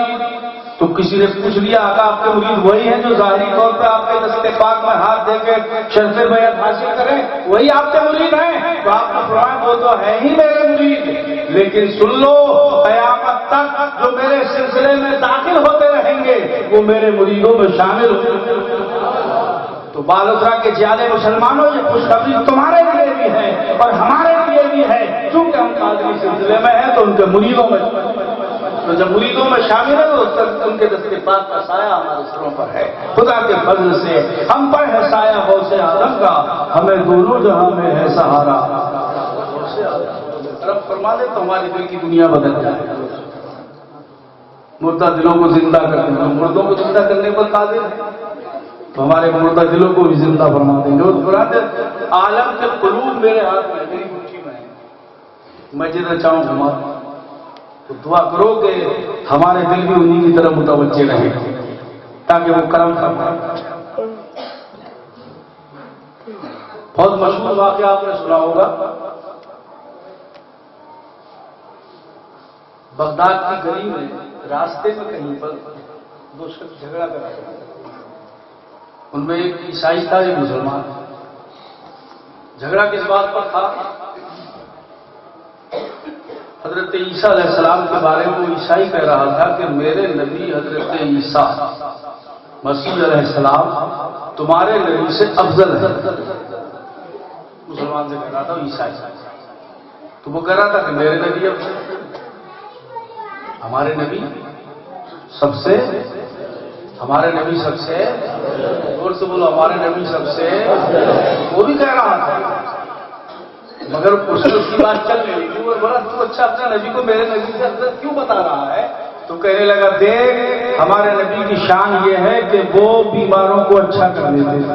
تو کسی نے پوچھ لیا آقا آپ کے مرید وہی ہیں جو ظاہری طور پہ آپ کے دست پاک میں ہاتھ دے کے شرف بیعت حاصل کریں، وہی آپ کے مرید ہیں؟ تو آپ کا فرمان وہ تو ہے ہی میرے مرید، لیکن سن لو قیامت تک جو میرے سلسلے میں داخل ہوتے رہیں گے وہ میرے مریدوں میں شامل ہوں گے۔ تو بالوترا کے زیادہ مسلمانوں یہ خوشخبری تمہارے لیے بھی ہے اور ہمارے لیے بھی ہے، چونکہ ہم قادری سلسلے میں ہیں تو ان کے مریدوں میں، تو جب مریدوں میں شامل ہے تو ان کے دست پاک کا سایہ ہمارے سروں پر ہے۔ خدا کے فضل سے ہم پر ہے سایہ غوث اعظم کا، ہمیں دونوں جہاں میں ہے سہارا۔ رب فرما دے تو ہمارے دل کی دنیا بدل جائے، مردہ دلوں کو زندہ کرتے ہیں، مردوں کو زندہ کرنے پر قادر ہے تو ہمارے مردہ دلوں کو بھی زندہ فرما دیں گے۔ قرآن عالم کے قلوب میرے ہاتھ میں، میری مٹھی میں ہے، میں جدھر چاہوں گھما دوں، تو دعا کرو کہ ہمارے دل بھی انہیں کی طرف متوجہ رہے تاکہ وہ کرم فرمائے۔ بہت مشہور واقعہ آپ نے سنا ہوگا، بغداد کی گلی میں راستے میں کہیں پر دو شخص جھگڑا کر رہے تھے، ان میں ایک عیسائی تھا ایک مسلمان۔ جھگڑا کس بات پر تھا؟ حضرت عیسیٰ علیہ السلام کے بارے میں وہ عیسائی کہہ رہا تھا کہ میرے نبی حضرت عیسیٰ مسیح علیہ السلام تمہارے نبی سے افضل ہے۔ مسلمان سے کہہ رہا تھا عیسائی، تو وہ کہہ رہا تھا کہ میرے نبی افضل، ہمارے نبی سب سے، ہمارے نبی سب سے، زور سے بولو ہمارے نبی سب سے، وہ بھی کہہ رہا تھا، مگر اس کی بات چل رہی تھی، وہ بڑا تو اچھا اپنا نبی کو میرے نبی سے افضل کیوں بتا رہا ہے؟ تو کہنے لگا دیکھ ہمارے نبی کی شان یہ ہے کہ وہ بیماروں کو اچھا کر دیتے تھے،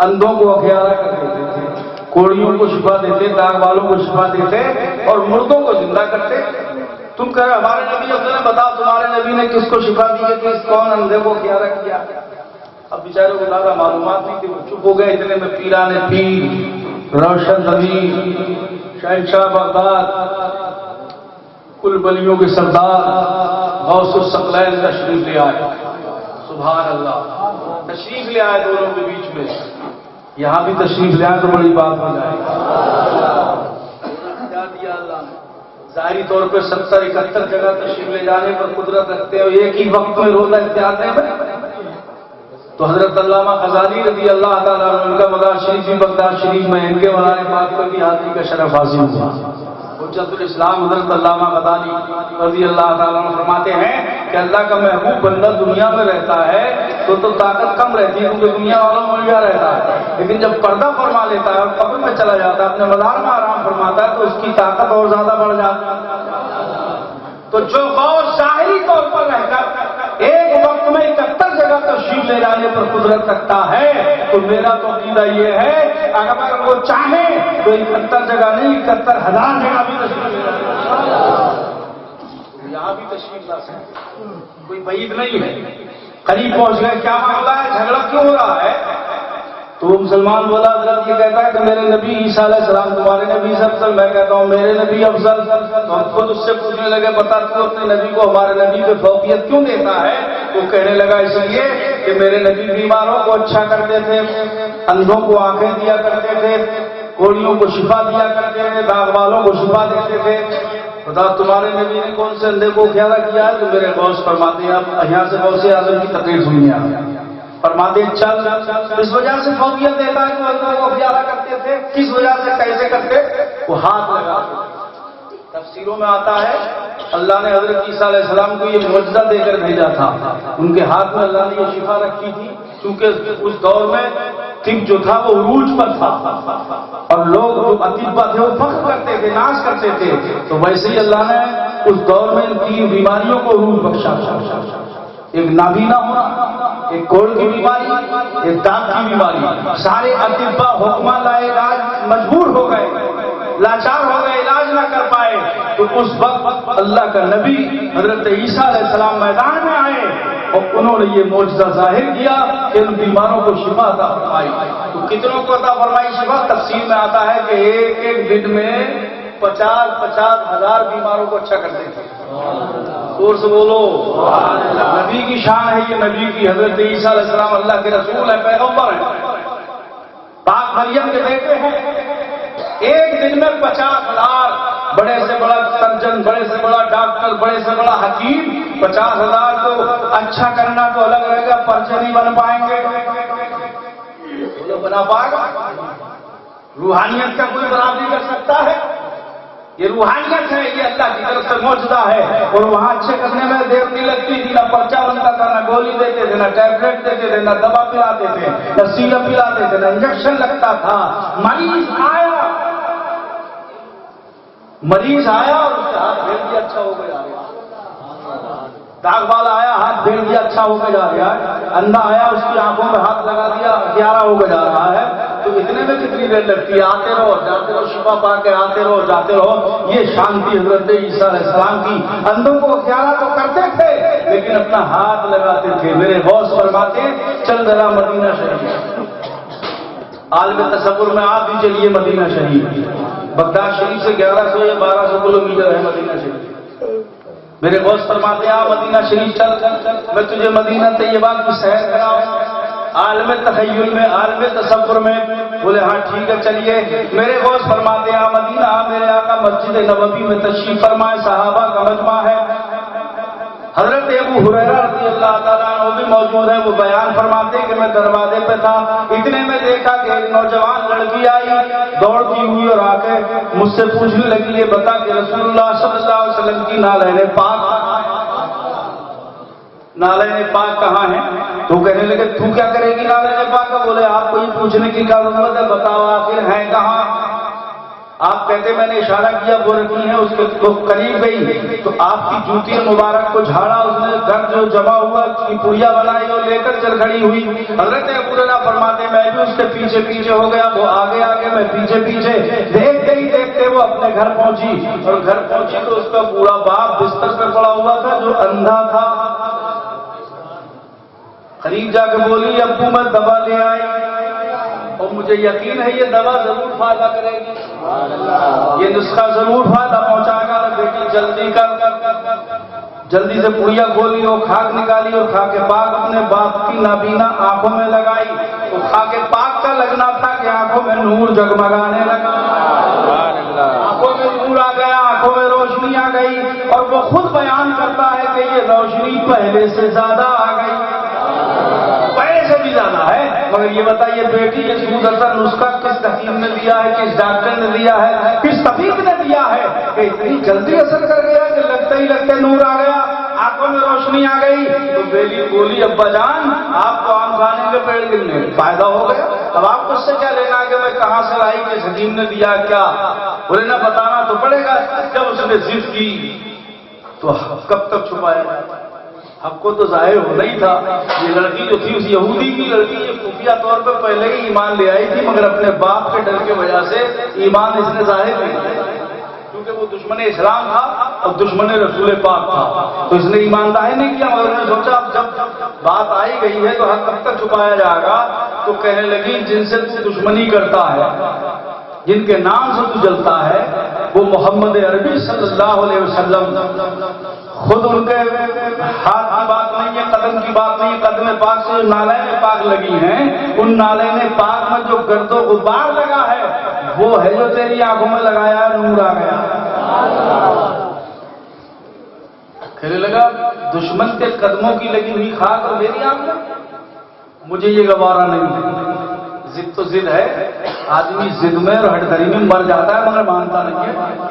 اندھوں کو اخیارا کر دیتے تھے، کوڑیوں کو شفا دیتے، داغ والوں کو شفا دیتے اور مردوں کو زندہ کرتے۔ تم کہہ رہے ہمارے نبی افضل ہے، بتاؤ تمہارے نبی نے کس کو شفا دی ہے، کس کون اندھے کو اخیارا کیا؟ اب بیچارے کو زیادہ معلومات نہیں تھی، وہ چپ ہو گئے، اتنے میں پیران پیر، روشن ضمیر، شہنشاہ بغداد، کل بلیوں کے سردار غوث الثقلین تشریف لے آئے۔ سبحان اللہ، تشریف لے آئے دونوں کے بیچ میں، یہاں بھی تشریف لے آئے تو بڑی بات ہو جائے گی. کیا دیا اللہ نے؟ ظاہری طور پہ 70-71 جگہ تشریف لے جانے پر قدرت رکھتے ہیں، ایک ہی وقت میں روزہ اختیار دیں. تو حضرت علامہ غزالی رضی اللہ تعالیٰ عنہ ان کا مزار شریف بھی بغداد شریف میں، ان کے مزار پاک پر بھی حاضری کا شرف حاصل ہوا. حجت الاسلام حضرت علامہ غزالی رضی اللہ تعالیٰ عنہ فرماتے ہیں کہ اللہ کا محبوب بندہ دنیا میں رہتا ہے تو طاقت کم رہتی ہے کیونکہ دنیا والوں میں ملیا رہتا ہے، لیکن جب پردہ فرما لیتا ہے اور قبر میں چلا جاتا ہے، اپنے مزار میں آرام فرماتا ہے تو اس کی طاقت اور زیادہ بڑھ جاتی ہے. تو جو غوث ظاہری طور پر رہ کر ایک وقت میں 71 جگہ تشریف لے جانے پر قدرت رکھتا ہے، تو میرا تو عقیدہ یہ ہے اگر وہ چاہے تو 71 جگہ نہیں 71,000 جگہ بھی تشریف لے جائے. یہاں بھی تشریف لا سکتے، کوئی بعید نہیں ہے. قریب پہنچ گئے، کیا معاملہ ہے، جھگڑا کیوں ہو رہا ہے؟ تو مسلمان بولا حضرت یہ کہتا ہے کہ میرے نبی عیسیٰ علیہ السلام تمہارے نبی سے افضل، میں کہتا ہوں میرے نبی افضل. تو ہم خود اس سے پوچھنے لگے بتا تو اپنے نبی کو ہمارے نبی پہ فوقیت کیوں دیتا ہے؟ وہ کہنے لگا اس لیے کہ میرے نبی بیماروں کو اچھا کرتے تھے، اندھوں کو آنکھیں دیا کرتے تھے، کوڑیوں کو شفا دیا کرتے تھے، داغ والوں کو شفا دیتے تھے. بتا تمہارے نبی نے کون سے اندھے کو خیال کیا ہے؟ تو میرے غوث فرماتے ہیں اب یہاں سے غوث اعظم کی تقریر سنیے. فرماتے چل اس وجہ سے فوقیت دیتا ہے کہ اندھوں کو خیال کرتے تھے. کس وجہ سے، کیسے کرتے؟ وہ ہاتھ لگا. تفسیروں میں آتا ہے اللہ نے حضرت عیسیٰ علیہ السلام کو یہ معجزہ دے کر بھیجا تھا. ان کے ہاتھ میں اللہ نے یہ شفا رکھی تھی کیونکہ اس دور میں طب جو تھا وہ عروج پر تھا اور لوگ جو اطباء تھے وہ فخر کرتے تھے، ناز کرتے تھے. تو ویسے ہی اللہ نے اس دور میں ان 3 بیماریوں کو عروج بخشا. ایک نابینا ہونا، ایک کوڑ کی بیماری، ایک دانت کی بیماری. سارے اطباء حکمہ لائے علاج مجبور ہو گئے، لاچار ہو گئے، علاج نہ کر پائے. تو اس وقت اللہ کا نبی حضرت عیسیٰ علیہ السلام میدان میں آئے اور انہوں نے یہ معجزہ ظاہر کیا کہ ان بیماروں کو شفا عطا فرمائی. تو کتنوں کو عطا فرمائی شفا؟ تفسیر میں آتا ہے کہ ایک دن میں 50,000 بیماروں کو اچھا کرتے تھے. زور سے بولو نبی کی شان ہے یہ، نبی کی. حضرت عیسیٰ علیہ السلام اللہ کے رسول ہیں، پیغمبر ہیں، پاک مریم کے بیٹے ہیں. ایک دن میں 50,000 بڑے سے بڑا سرجن، بڑے سے بڑا ڈاکٹر، بڑے سے بڑا حکیم 50,000 کو اچھا کرنا تو الگ رہے گا، پرچے نہیں بن پائیں گے. بنا پائے گا؟ روحانیت کا کوئی برابری کر سکتا ہے؟ یہ روحانیت ہے، یہ اللہ کی طرف سے معجزہ ہے. اور وہاں اچھے کرنے میں دیر نہیں لگتی تھی، نہ پرچہ بنتا تھا، نہ گولی دیتے تھے، نہ ٹیبلٹ دیتے تھے، نہ دوا پلاتے تھے، نہ سیرپ پلاتے تھے، نہ انجیکشن لگتا تھا. مریض آیا اور اس کا ہاتھ پھیر دیا اچھا ہو گیا. داغ والا آیا ہاتھ پھیر دیا اچھا ہو کے جا رہا ہے. اندھا آیا اس کی آنکھوں میں ہاتھ لگا دیا 11 ہو کے جا رہا ہے. تو اتنے میں کتنی دیر لگتی ہے؟ آتے رہو جاتے رہو، شفا پا کے آتے رہو جاتے رہو. یہ شان تھی حضرت عیسیٰ علیہ السلام کی. اندھوں کو 11 تو کرتے تھے لیکن اپنا ہاتھ لگاتے تھے. میرے غوث فرماتے چل ذرا مدینہ شریف. عالم تصور میں آپ بھی چلیے مدینہ شریف. بغداد شریف سے 1100 یا 1200 کلومیٹر ہے مدینہ شریف. میرے غوث فرماتے ہیں مدینہ شریف چل، میں تجھے مدینہ طیبہ کی سیر کراؤں. عالم تخیل میں، عالم تصور میں. بولے ہاں ٹھیک ہے چلیے. میرے غوث فرماتے ہیں مدینہ میرے آقا مسجد نبوی میں تشریف فرمائے، صحابہ کا مجمع ہے. حضرت ابو ہریرہ رضی اللہ تعالیٰ عنہ بھی موجود ہے. وہ بیان فرماتے کہ میں دروازے پہ تھا، اتنے میں دیکھا کہ ایک نوجوان لڑکی آئی دوڑتی ہوئی اور آ کے مجھ سے پوچھنے لگی یہ بتا کہ رسول اللہ صلی اللہ علیہ وسلم کی نالین پاک کہاں ہیں؟ تو کہنے لگے تو کیا کرے گی نالین پاک کا؟ بولے آپ کو یہ پوچھنے کی کیا ضرورت ہے، بتاؤ آخر ہیں کہاں؟ آپ کہتے میں نے اشارہ کیا وہ رکھی ہے. اس کے قریب گئی تو آپ کی جوتی مبارک کو جھاڑا، اس نے گھر جو جمع ہوا اس کی پڑیا بنائی اور لے کر چل کھڑی ہوئی. حضرت ابو ہریرہ فرماتے میں بھی اس کے پیچھے پیچھے ہو گیا. وہ آگے آگے میں پیچھے پیچھے. دیکھتے ہی دیکھتے وہ اپنے گھر پہنچی اور گھر پہنچی تو اس کا بوڑھا باپ بستر پہ پڑا ہوا تھا جو اندھا تھا. قریب جا کے بولی ابو میں دوا لے آئی اور مجھے یقین ہے یہ دوا ضرور فائدہ کرے گی، یہ نسخہ ضرور فائدہ پہنچائے گا. بیٹی جلدی کر، جلدی سے پڑیا کھولی اور کھاک نکالی اور کھا کے پاک اپنے باپ کی نابینا آنکھوں میں لگائی. وہ کھا کے پاک کا لگنا تھا کہ آنکھوں میں نور جگمگانے لگا، آنکھوں میں نور آ گیا، آنکھوں میں روشنی آ گئی، اور وہ خود بیان کرتا ہے کہ یہ روشنی پہلے سے زیادہ آ گئی، پہلے سے بھی زیادہ ہے۔ مگر یہ بتائیے بیٹی یہ سود اثر نسخہ کس حکیم نے دیا ہے، کس ڈاکٹر نے دیا ہے، کس طبیب نے دیا ہے کہ اتنی جلدی اثر کر گیا کہ لگتے ہی لگتے نور آ گیا، آنکھوں میں روشنی آ گئی؟ تو بیٹی بولی ابا جان آپ کو آم کھانے کے پیڑ گرنے فائدہ ہو گیا، اب آپ کو اس سے کیا لینا کہ میں کہاں سے لائی، کس حکیم نے دیا کیا، بولے نہ بتانا تو پڑے گا۔ جب اس نے ضد کی تو کب تک چھپایا جائے، حق کو تو ظاہر ہونا ہی تھا۔ یہ لڑکی جو تھی اس یہودی کی لڑکی یہ خفیہ طور پہ پہلے ہی ایمان لے آئی تھی، مگر اپنے باپ کے ڈر کی وجہ سے ایمان اس نے ظاہر نہیں کیا، کیونکہ وہ دشمن اسلام تھا اور دشمن رسول پاک تھا، تو اس نے ایمان ظاہر نہیں کیا۔ مگر نے سوچا اب جب بات آئی گئی ہے تو حق کب تک چھپایا جائے گا، تو کہنے لگی جن سے تو دشمنی کرتا ہے، جن کے نام سے تو جلتا ہے، وہ محمد عربی صلی اللہ علیہ وسلم، خود ان کے ہاتھ کی بات نہیں ہے، قدم کی بات نہیں ہے، قدم پاک سے جو نالین پاک لگی ہیں، ان نالین پاک میں جو گرد و غبار لگا ہے وہ ہے جو تیری آنکھوں میں لگایا، نور آ گیا۔ کہنے لگا دشمن کے قدموں کی لگی ہوئی خاک اور میری آنکھ میں، مجھے یہ گوارا نہیں۔ ضد تو ضد ہے، آدمی ضد میں اور ہٹ دھری میں مر جاتا ہے مگر مانتا نہیں ہے۔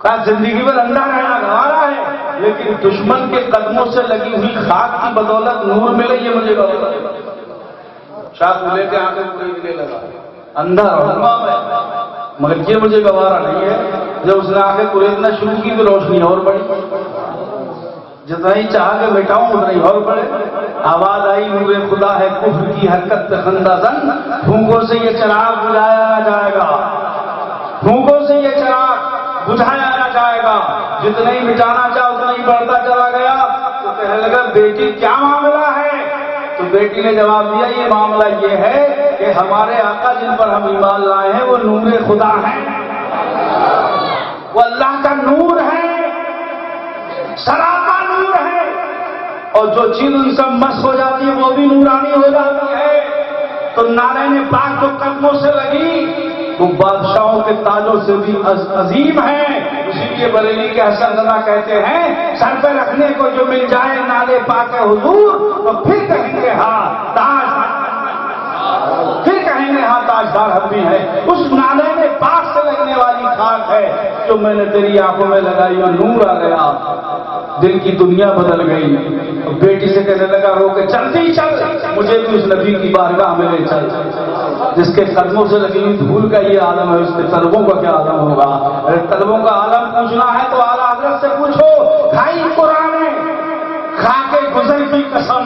کہا زندگی میں رنڈا رہنا گوارا ہے، لیکن دشمن کے قدموں سے لگی ہوئی خاک کی بدولت نور ملے یہ مجھے گوارا ہے۔ شاہ کو لے کے آنکھیں خریدنے لگا، اندھا رہا میں، مگر یہ مجھے گوارا نہیں ہے۔ جب اس نے آنکھیں خریدنا شروع کی تو روشنی اور بڑھی، جتنا ہی چاہ کے مٹاؤں اتنا ہی اور بڑھے۔ آواز آئی نور خدا ہے کفر کی حرکت پہ خندہ زن، پھونکوں سے یہ چراغ بجھایا نہ جائے گا، پھونکوں سے یہ چراغ بجھایا نہ جائے گا، جتنا ہی مٹانا چاہ اتنا ہی بڑھتا چلا گیا۔ تو کہنے لگا بیٹی کیا معاملہ ہے؟ تو بیٹی نے جواب دیا یہ معاملہ یہ ہے کہ ہمارے آقا جن پر ہم ایمان لائے ہیں وہ نور خدا ہیں، وہ اللہ کا نور ہے، سراپا نور ہے، اور جو چیز ان سے مس ہو جاتی ہے وہ بھی نورانی ہو جاتی ہے۔ تو نالین پاک جو قدموں سے لگی وہ بادشاہوں کے تاجوں سے بھی عظیم ہے۔ اسی لیے بریلی کے حسن رضا کہتے ہیں سر پہ رکھنے کو جو مل جائے نالے پاک حضور تو پھر کہیں گے ہاں تاج، پھر کہیں گے ہاں تاجدار ہم بھی ہیں۔ اس نالے میں پاک سے لگنے والی خاک ہے جو میں نے تیری آنکھوں میں لگائی اور نور آ گیا، دل کی دنیا بدل گئی۔ بیٹی سے کہنے لگا رو کے چلتی چل، مجھے بھی اس نبی کی بارگاہ میں لے چل، جس کے قدموں سے لگی ہوئی دھول کا یہ عالم ہے، اس کے طلبوں کا کیا عالم ہوگا؟ اگر طلبوں کا عالم پوچھنا ہے تو اعلیٰ حضرت سے پوچھو، کھائی قرآن کھا کے گزر کی قسم،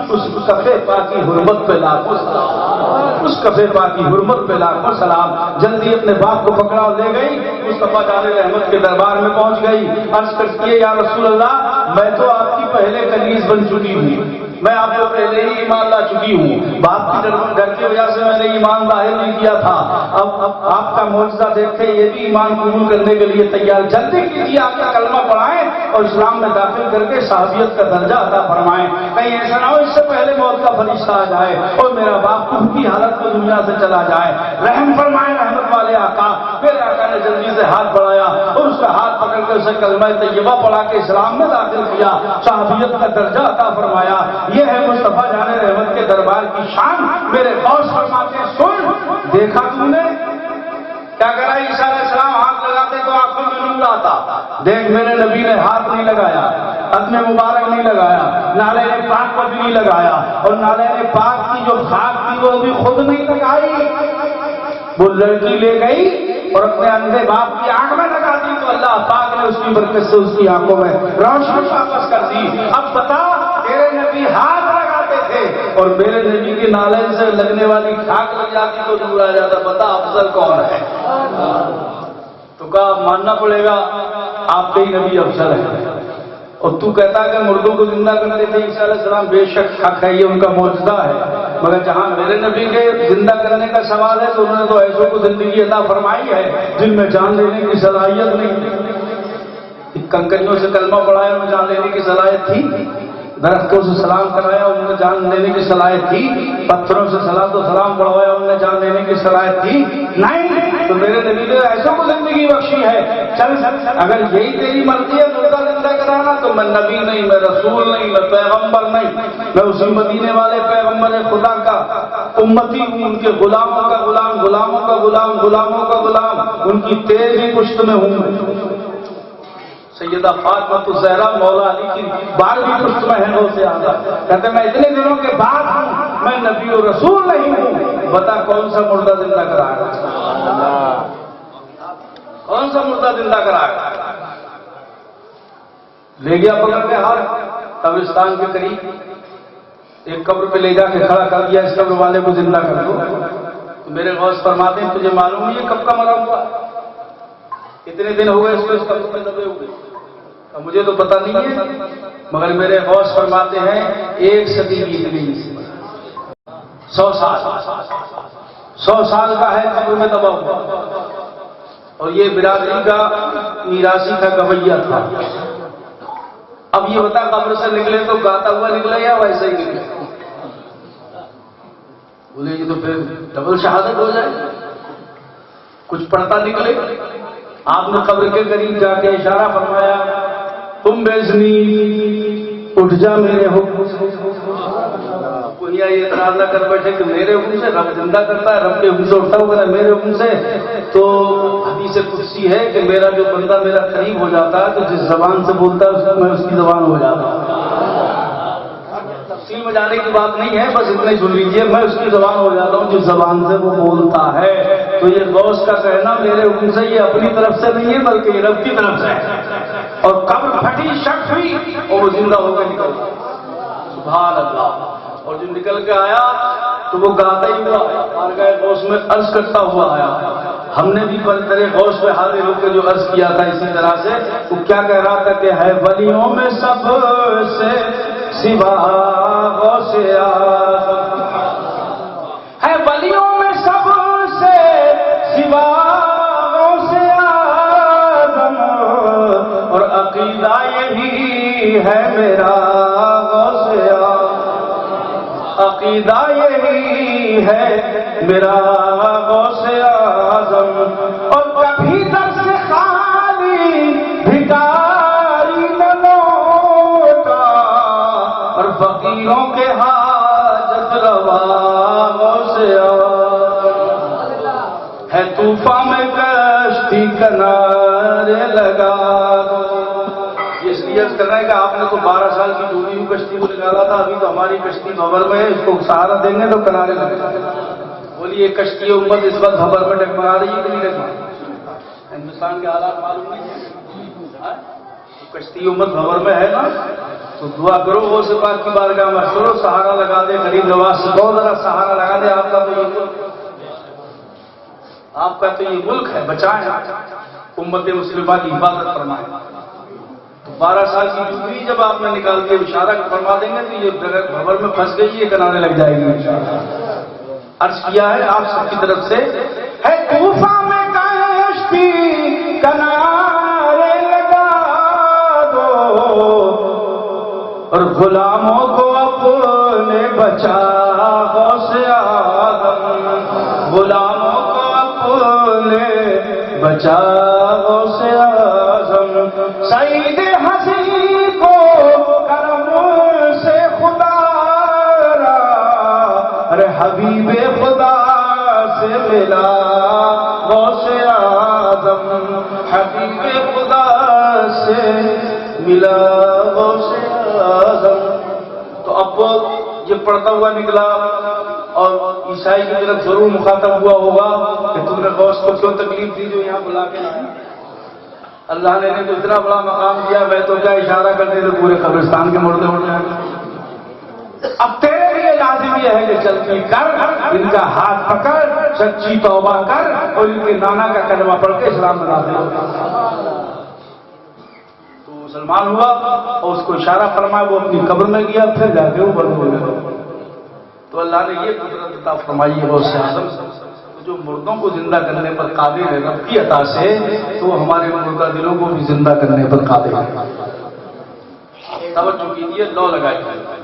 اس کفے پاک کی حرمت پہ لاکھوں سلام، اس کفے پاک کی حرمت پہ لاکھوں سلام۔ جلدی اپنے باپ کو پکڑا اور لے گئی، مصطفیٰ جان رحمت کے دربار میں پہنچ گئی۔ عرض کرتی ہے یا رسول اللہ میں تو آپ کی پہلے کنیز بن چکی ہوں، میں آپ کو پہلے ہی ایمان لا چکی ہوں، باپ کی ڈر کی وجہ سے میں نے ایمان ظاہر نہیں کیا تھا، اب آپ کا معجزہ دیکھ کے یہ بھی ایمان قبول کرنے کے لیے تیار، جلدی کیجیے آپ کا کلمہ پڑھائیں اور اسلام میں داخل کر کے صحابیت کا درجہ عطا فرمائیں، کہیں ایسا نہ ہو اس سے پہلے موت کا فرشتہ آ جائے اور میرا باپ کفر کی حالت میں دنیا سے چلا جائے، رحم فرمائیں رحمت والے آقا۔ پھر آقا نے جلدی سے ہاتھ بڑھایا اور اس کا ہاتھ پکڑ کر اسے کلمہ طیبہ پڑھا کے اسلام میں داخل کیا، صحابیت کا درجہ عطا فرمایا۔ یہ ہے مصطفیٰ جان رحمت کے دربار کی شان۔ میرے غوث فرماتے سن، دیکھا تم نے کیا کرا؟ عیسیٰ علیہ السلام ہاتھ لگاتے تو آنکھوں میں نور آتا، دیکھ میرے نبی نے ہاتھ نہیں لگایا، قدم مبارک نہیں لگایا، نالین پاک پر بھی نہیں لگایا، اور نالین پاک کی جو خاک تھی وہ بھی خود نہیں لگائی، وہ لڑکی لے گئی اور اپنے اندھے باپ کی آنکھ میں لگا دی تو اللہ پاک نے اس کی برکت سے اس کی آنکھوں میں روشنی واپس کر دی۔ اب بتا تیرے نبی ہاتھ لگاتے تھے اور میرے نبی کے نالین سے لگنے والی خاک لگ جاتی تو نور آ جاتا، بتا افضل کون ہے؟ تو کہا ماننا پڑے گا آپ کے ہی نبی افضل ہے، اور تو کہتا کہ مردوں کو زندہ کرتے تھے عیسیٰ علیہ السلام، بے شک حق ہے، یہ ان کا معجزہ ہے، مگر جہاں میرے نبی کے زندہ کرنے کا سوال ہے تو انہوں نے تو ایسوں کو زندگی عطا فرمائی ہے جن میں جان لینے کی صلاحیت نہیں، کنکریوں سے کلمہ پڑھایا میں جان لینے کی صلاحیت تھی؟ درختوں سے سلام کرایا انہوں نے جان لینے کی صلاحیت تھی؟ پتھروں سے صلاۃ و سلام پڑھوایا انہوں نے جان لینے کی صلاحیت تھی؟ نہیں. تو میرے نبی نے ایسوں کو زندگی بخشی ہے. چل اگر یہی تیری مرضی ہے مردہ زندہ کرانا تو میں نبی نہیں، میں رسول نہیں، میں پیغمبر نہیں، میں اسی مدینے والے پیغمبر خدا کا امتی ہوں، ان کے غلاموں کا غلام، غلاموں کا غلام، غلاموں کا غلام، ان کی تیزی پشت میں ہوں. سیدہ فاطمہ الزہرا مولا علی کی 12ویں پشت میں ہے غوث اعظم. کہتے میں اتنے دنوں کے بعد ہوں، میں نبی و رسول نہیں ہوں. بتا کون سا مردہ زندہ کرائے گا؟ کون سا مردہ زندہ کرائے گا؟ لے گیا پکڑ کے ہاتھ قبرستان کے قریب، ایک قبر پہ لے جا کے کھڑا کر دیا، اس قبر والے کو زندہ کر دو. میرے غوث فرماتے ہیں تجھے معلوم نہیں کب کا مرا ہوا؟ اتنے دن ہو گئے اس کو اس قبر پہ دبے ہوئے. مجھے تو پتہ نہیں ہے، مگر میرے غوث فرماتے ہیں 1 صدی بیت گئی، 100 سال کا ہے قبر میں دبا ہوا. اور یہ برادری کا میراثی کا گویہ تھا. اب یہ بتا قبر سے نکلے تو گاتا ہوا نکلا یا ویسے ہی نکلے؟ بولے یہ تو پھر ڈبل شہادت ہو جائے. کچھ پڑھتا نکلے. آپ نے قبر کے قریب جا کے اشارہ فرمایا، تم بیزنی اٹھ جا میرے حکم سے. یہ اعتراض نہ کر بیٹھے کہ میرے حکم سے رب زندہ کرتا ہے، رب کے حکم سے اٹھتا ہوگا میرے حکم سے. تو حدیث قدسی ہے کہ میرا جو بندہ میرا قریب ہو جاتا ہے تو جس زبان سے بولتا ہے میں اس کی زبان ہو جاتا ہوں. تفصیل میں جانے کی بات نہیں ہے، بس اتنا ہی سن لیجیے، میں اس کی زبان ہو جاتا ہوں جس زبان سے وہ بولتا ہے. تو یہ غوث کا کہنا میرے حکم سے یہ اپنی طرف سے نہیں ہے بلکہ یہ رب کی طرف سے ہے. اور قبر پھٹی، شک ہوئی اور وہ زندہ ہو کے نکل گیا. سبحان اللہ. اور جو نکل کے آیا تو وہ گاتا ہی ہوا اور گئے غوث میں عرض کرتا ہوا آیا. ہم نے بھی بندرے غوث میں حاضر ہو کے جو عرض کیا تھا اسی طرح سے. وہ کیا کہہ رہا تھا کہ ہے ولیوں میں سب سے سوا غوث اعظم، ہے ولیوں میں سب سے سوا غوث اعظم، اور عقیدہ یہی ہے میرا غوث اعظم، عقیدہ یہی ہے میرا غوث اعظم. اور کبھی در سے خالی بھکاری نہ لوٹا، اور فقیروں کے حاجت روا غوث اعظم. ہے طوفان میں کشتی کنارے لگا. اس لیے کر رہا ہے کہ آپ نے تو 12 سال کی ڈوبی ہوئی کشتی کو نکالا تھا، ابھی تو ہماری کشتی بھور میں ہے، اس کو سہارا دیں گے تو کنارے لگے. بولیے کشتی امت اس وقت بھور میں ڈگمگا رہی ہے کہ نہیں ڈگمگا؟ ہندوستان کے حالات معلوم نہیں. کشتی امت بھور میں ہے نا، تو دعا کرو غوث پاک کی بارگاہ میں، کرو سہارا لگا دے غریب نواز سے، بہت ذرا سہارا لگا دے. آپ کا تو یہ ملک، آپ کا تو یہ ملک ہے، بچائیں امت مسلمہ کی حفاظت فرمائیں. 12 سال کی ڈگری جب آپ نے نکال کے اشارہ فرما دیں گے تو یہ جگہ بھور میں پھنس گئی، یہ کنارے لگ جائے گی. عرض کیا ہے آپ سب کی طرف سے، ہے طوفان میں کشتی کنارے لگا دو، اور غلاموں کو اپنے بچا غوث اعظم، غلاموں کو اپنے بچا غوث اعظم. سعید حسین کو کرم سے خدا را، ارے حبیب خدا سے ملا غوث اعظم، حبیب خدا سے ملا غوث اعظم. تو اب یہ پڑھتا ہوا نکلا اور عیسائی کی طرف ضرور مخاطب ہوا ہوگا کہ تم نے غوث کو کیوں تکلیف دی جو یہاں بلا کے لایا. اللہ نے تو اتنا بڑا مقام دیا، میں تو کیا اشارہ کرتے تو پورے قبرستان کے مردے اڑ جائیں. اب تیرے لیے لازم یہ ہے کہ چلتی کر، ان کا ہاتھ پکڑ، سچی توبہ کر اور ان کے نانا کا کلمہ پڑھ کے اسلام بنا دے. تو مسلمان ہوا اور اس کو اشارہ فرمایا، وہ اپنی قبر میں گیا، پھر جا کے وہ بند ہو گیا. تو اللہ نے یہ قدرت عطا فرمائی ہے غوث اعظم جو مردوں کو زندہ کرنے پر قادر ہے رب کی عطا سے، تو ہمارے مردہ دلوں کو بھی زندہ کرنے پر قادر ہے. توجہ کیجیے، لو لگائیے،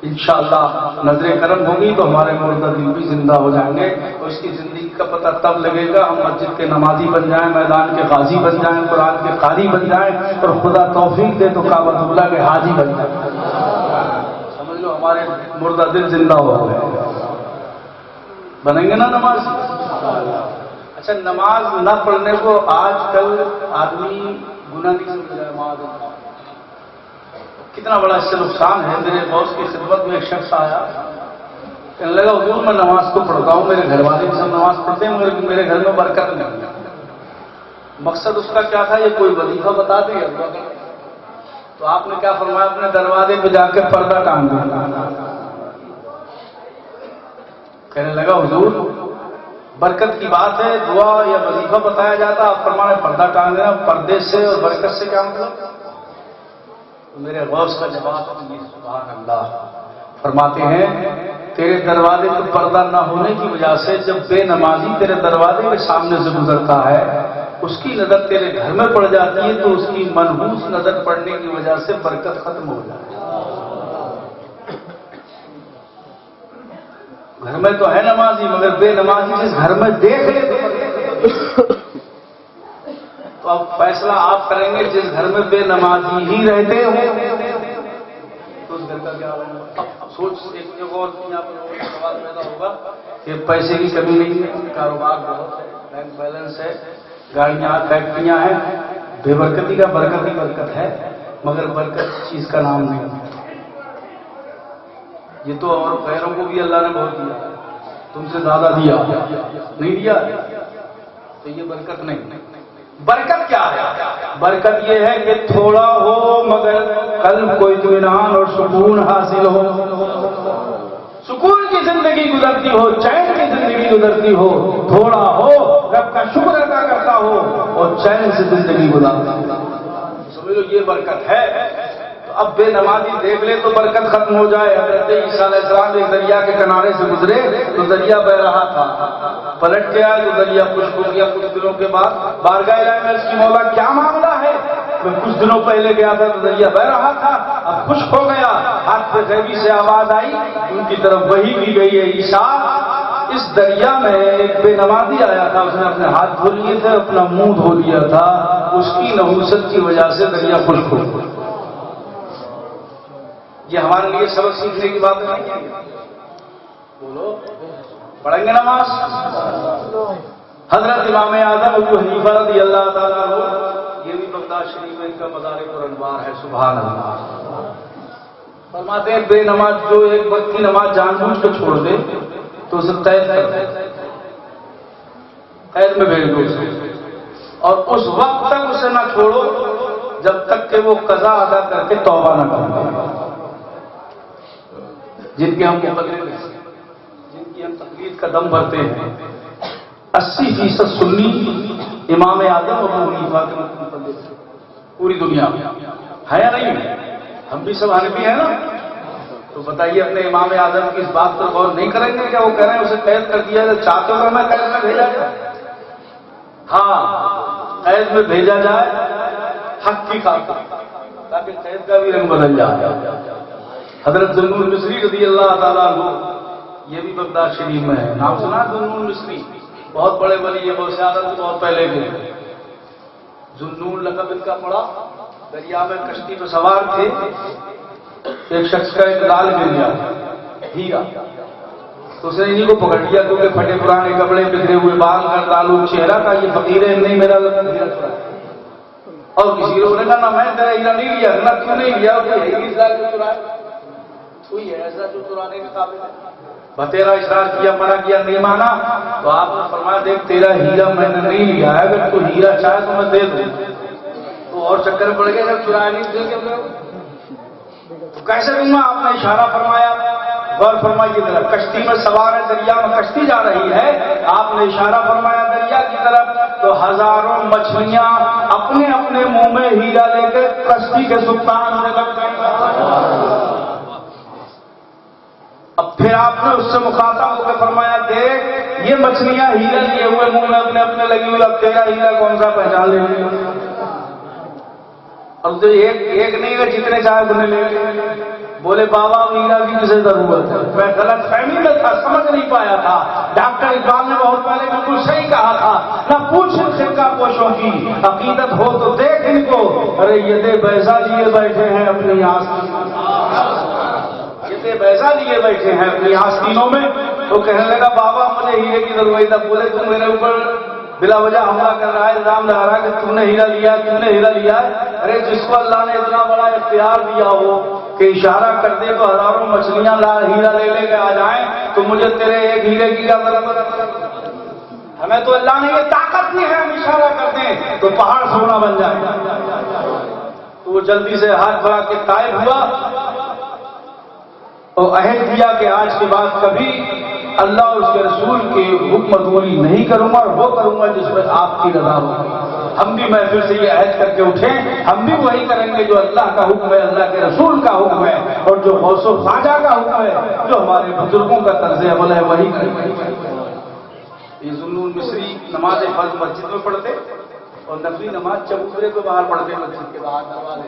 انشاءاللہ نظر کرم ہوگی تو ہمارے مردہ دل بھی زندہ ہو جائیں گے، اور اس کی زندگی کا پتہ تب لگے گا ہم مسجد کے نمازی بن جائیں، میدان کے غازی بن جائیں، قرآن کے قاری بن جائیں، اور خدا توفیق دے تو کعبۃ اللہ کے حاجی بن جائیں۔ سمجھ لو ہمارے مردہ دل زندہ ہو گئے، بنیں گے نا نماز۔ اچھا، نماز نہ پڑھنے کو آج کل آدمی گناہ نہیں سمجھ رہا ہے، معاذ کتنا بڑا اس سے نقصان ہے۔ میرے باس کی خدمت میں ایک شخص آیا، کہنے لگا حضور میں نماز کو پڑھتا ہوں، میرے گھر والے سب نماز پڑھتے ہیں، میرے گھر میں برکت نہیں ہے۔ مقصد اس کا کیا تھا، یہ کوئی وظیفہ بتا دے تو آپ نے کیا فرمایا، اپنے دروازے پہ جا کے پردہ ٹانگ دیا۔ کہنے لگا حضور برکت کی بات ہے، دعا یا وظیفہ بتایا جاتا، آپ فرمانے پردہ ٹانگ دینا، پردے سے اور برکت سے کیا مطلب؟ میرے غوث کا جواب ہے، سبحان اللہ، فرماتے ہیں تیرے دروازے پر پردہ نہ ہونے کی وجہ سے جب بے نمازی تیرے دروازے کے سامنے سے گزرتا ہے، اس کی نظر تیرے گھر میں پڑ جاتی ہے تو اس کی منحوس نظر پڑنے کی وجہ سے برکت ختم ہو جاتی ہے۔ گھر میں تو ہے نمازی مگر بے نمازی جس گھر میں دیکھ لے تو اب فیصلہ آپ کریں گے، جس گھر میں بے نمازی ہی رہتے ہوں تو اس گھر کا کیا ہوگا؟ سوچ ایک اور یہاں پر سوال پیدا ہوگا کہ پیسے کی کمی نہیں ہے، کاروبار بہت ہے، بینک بیلنس ہے، گاڑیاں فیکٹریاں ہیں، بے برکتی کا برکت ہی برکت ہے، مگر برکت چیز کا نام نہیں ہے۔ یہ تو اور غیروں کو بھی اللہ نے بہت دیا، تم سے زیادہ دیا نہیں دیا، تو یہ برکت نہیں۔ برکت کیا ہے؟ برکت یہ ہے کہ تھوڑا ہو مگر قلب کو اطمینان اور سکون حاصل ہو، سکون کی زندگی گزرتی ہو، چین کی زندگی گزرتی ہو، تھوڑا ہو رب کا شکر ادا کرتا ہو اور چین سے زندگی گزارتا ہو، سمجھ لو یہ برکت ہے۔ اب بے نمازی دیکھ لے تو برکت ختم ہو جائے۔ حضرت عیسیٰ علیہ السلام ایک دریا کے کنارے سے گزرے تو دریا بہ رہا تھا، پلٹ گیا تو دریا خشک ہو گیا۔ کچھ دنوں کے بعد بارگاہ الہی میں اس کی مولا کیا معاملہ ہے، میں کچھ دنوں پہلے گیا تھا تو دریا بہ رہا تھا، اب خشک ہو گیا۔ ہاتھ پہ غیبی سے آواز آئی، ان کی طرف وحی کی گئی ہے، عیسیٰ اس دریا میں ایک بے نمازی آیا تھا، اس نے اپنے ہاتھ دھو لیے تھے، اپنا منہ دھو لیا تھا، اس کی نحوست کی وجہ سے دریا خشک ہو گیا۔ یہ ہمارے لیے سبق سیکھنے کی بات نہیں ہے، بولو پڑھیں گے نماز۔ حضرت امام اعظم ابو حنیفہ رضی اللہ تعالیٰ عنہ، یہ بھی بغداد شریف میں ان کا مزار پر انوار ہے، سبحان اللہ۔ فرماتے ہیں بے نماز جو ایک وقت کی نماز جان بوجھ کر چھوڑ دے تو اسے قید کر دے، قید میں بھیج دو اسے، اور اس وقت تک اسے نہ چھوڑو جب تک کہ وہ قضا ادا کر کے توبہ نہ کرے۔ جن کے ہم مقلد ہیں، جن کی ہم تقلید کا دم بھرتے ہیں، 80% سنی امام اعظم ابو حنیفہ کے مقلد ہیں پوری دنیا میں، ہے یا نہیں؟ ہم بھی سب حنفی ہیں نا، تو بتائیے اپنے امام اعظم کی اس بات پر غور نہیں کریں گے؟ کیا وہ کہہ رہے ہیں اسے قید کر دیا جائے؟ چاہتے ہو میں قید میں بھیجا جائے؟ ہاں، قید میں بھیجا جائے حق کی خاطر، تاکہ قید کا بھی رنگ بدل جائے۔ حضرت ذوالنون مصری رضی اللہ تعالیٰ عنہ، یہ بھی بغداد شریف میں ہے، نام سنا ذوالنون مصری؟ بہت بڑے ولی، یہ بہت زیادہ بہت پہلے کے۔ ذوالنون لقب ان کا پڑا، دریا میں کشتی پہ سوار تھے، ایک شخص کا ایک لال گر گیا ہیرا، تو اس نے انہیں کو پکڑ لیا کیونکہ پھٹے پرانے کپڑے، بکھرے ہوئے بال، گردالو چہرہ کا، یہ فقیر ہے، نہیں میرا ہیرا چرا۔ اور کسی لوگوں نے کہا نہ میں تیرا ہیرا نہیں لیا، نہ کیوں نہیں لیا، کوئی ایسا جو چرانے کے قابل ہے؟ بتیرا اشرار کیا، منع کیا، نہیں مانا، تو آپ نے فرمایا دیکھ تیرا ہیرا میں نے نہیں لیا ہے، اگر تو ہیرا چاہے تو میں دے دوں، تو اور چکر پڑ گیا جب چرایا نہیں دے کے تو کیسے دوں گا؟ آپ نے اشارہ فرمایا، غور فرمائیے ذرا، کشتی میں سوار ہے، دریا میں کشتی جا رہی ہے، آپ نے اشارہ فرمایا دریا کی طرف، تو ہزاروں مچھلیاں اپنے اپنے منہ میں ہیرا لے کے کشتی کے سلطان سے لگ گئی۔ اب پھر آپ نے اس سے مخاطب ہو کے فرمایا دیکھ یہ مچھلیاں ہیرا لیے ہوئے منہ میں اپنے اپنے لگی ہوئی، اب تیرا ہیرا کون سا پہچان لے گی؟ اور تو ایک نہیں ہے، جتنے چاہے اتنے لے لے۔ بولے بابا میرا کی کسے ضرورت ہے؟ میں غلط فہمی میں تھا، سمجھ نہیں پایا تھا۔ ڈاکٹر اقبال نے بہت پہلے بالکل صحیح کہا تھا، نہ پوچھ خرقہ پوشوں کی، عقیدت ہو تو دیکھ ان کو، ارے یہ بیضا لیے بیٹھے ہیں اپنی آستین، یہ بیضا لیے بیٹھے ہیں اپنی آستینوں میں۔ تو کہنے لگا بابا مجھے ہیرے کی ضرورت ہے۔ بولے تم میرے اوپر بلا وجہ حملہ کر رہا ہے، الزام لگا رہا ہے کہ تم نے ہیرا لیا، تم نے ہیرا لیا۔ ارے جس کو اللہ نے اتنا بڑا اختیار دیا ہو کہ اشارہ کر دے تو ہزاروں مچھلیاں ہیرا لے لے کے آ جائیں، تو مجھے تیرے ایک ہیرے کی کیا ضرورت ہے؟ ہمیں تو اللہ نے یہ طاقت دی ہے، ہم اشارہ کر دیں تو پہاڑ سونا بن جائے۔ تو وہ جلدی سے ہاتھ بڑھا کے طائب ہوا اور عہد کیا کہ آج کے بعد کبھی اللہ اور اس کے رسول کے حکم دوری نہیں کروں گا، اور وہ کروں گا جس میں آپ کی رضا ہوگی۔ ہم بھی محفل سے یہ عہد کر کے اٹھیں، ہم بھی وہی کریں گے جو اللہ کا حکم ہے، اللہ کے رسول کا حکم ہے، اور جو غوث و خواجہ کا حکم ہے، جو ہمارے بزرگوں کا طرز عمل ہے، وہی کریں گے۔ یہ ذوالنور مصری نماز فرض مسجد میں پڑھتے اور نفلی نماز چبوترے کو باہر پڑھتے، مسجد کے باہر دروازے۔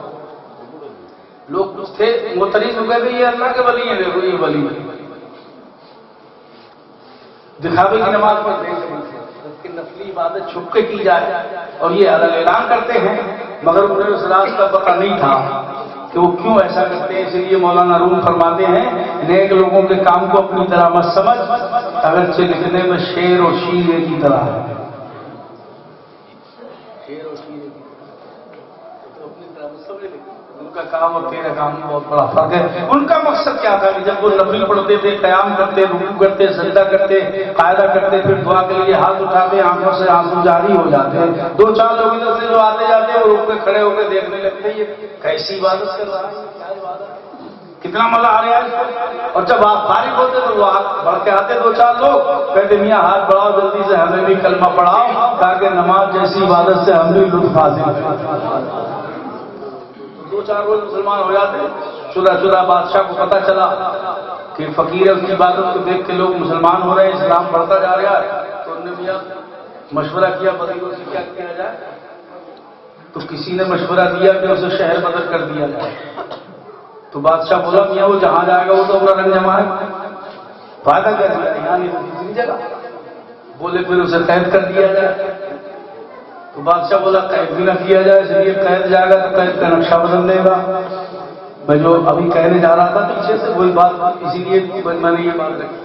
لوگ کچھ تھے متریز ہو گئے، یہ اللہ کے ولی ہیں، دیکھو یہ ولی دکھاوے کی نماز پڑھتے ہیں، جبکہ نفلی عبادت چھپ کے کی جائے، اور یہ اعلان کرتے ہیں، مگر انہیں اس راز کا پتہ نہیں تھا کہ وہ کیوں ایسا کرتے ہیں۔ اس لیے مولانا روم فرماتے ہیں نیک لوگوں کے کام کو اپنی طرح مت سمجھ، اگرچہ لکھنے میں شیر اور شیرے کی طرح ہے، شیر اور شیرے کی طرح اپنی طرح مت سمجھ لے۔ ان کا کام اور تیرا کام میں بہت بڑا فرق ہے۔ ان کا مقصد کیا تھا کہ جب وہ نفل پڑھتے تھے، قیام کرتے، رکوع کرتے، سجدہ کرتے، قاعدہ کرتے، پھر دعا کے لیے ہاتھ اٹھاتے، آنکھوں سے آنسو جاری ہو جاتے، دو چار لوگ ادھر سے جو آتے جاتے وہ رک کے کھڑے ہو کے دیکھنے لگتے، یہ کیسی عبادت کر رہا ہے، کیا عبادت ہے، کتنا مزہ آ رہا ہے۔ اور جب آپ فارغ ہوتے تو وہ ہاتھ بڑھ کے آتے دو چار لوگ، کہتے میاں ہاتھ بڑھاؤ جلدی سے، ہمیں بھی کلمہ پڑھاؤ تاکہ نماز جیسی عبادت سے ہم بھی لطف حاصل کریں۔ دو چار روز مسلمان ہو جاتے، شدہ بادشاہ کو پتہ چلا کہ فقیر اس کی عبادت کو دیکھ کے لوگ مسلمان ہو رہے ہیں، اسلام بڑھتا جا رہا ہے، تو انہوں نے میاں مشورہ کیا فقیروں سے کیا کیا جائے۔ تو کسی نے مشورہ دیا کہ اسے شہر بدل کر دیا جائے۔ تو بادشاہ بولا میاں وہ جہاں جائے گا وہ تو اپنا رنگ جمائے، فائدہ کر دیا یہاں نہیں دوسری جگہ۔ بولے پھر اسے قید کر دیا جائے۔ تو بادشاہ بولا قید بھی نہ کیا جائے، اس لیے قید جائے گا تو قید کا نقشہ بدل دے گا۔ میں جو ابھی کہنے جا رہا تھا پیچھے سے وہی بات، اسی لیے میں نے یہ بات رکھی،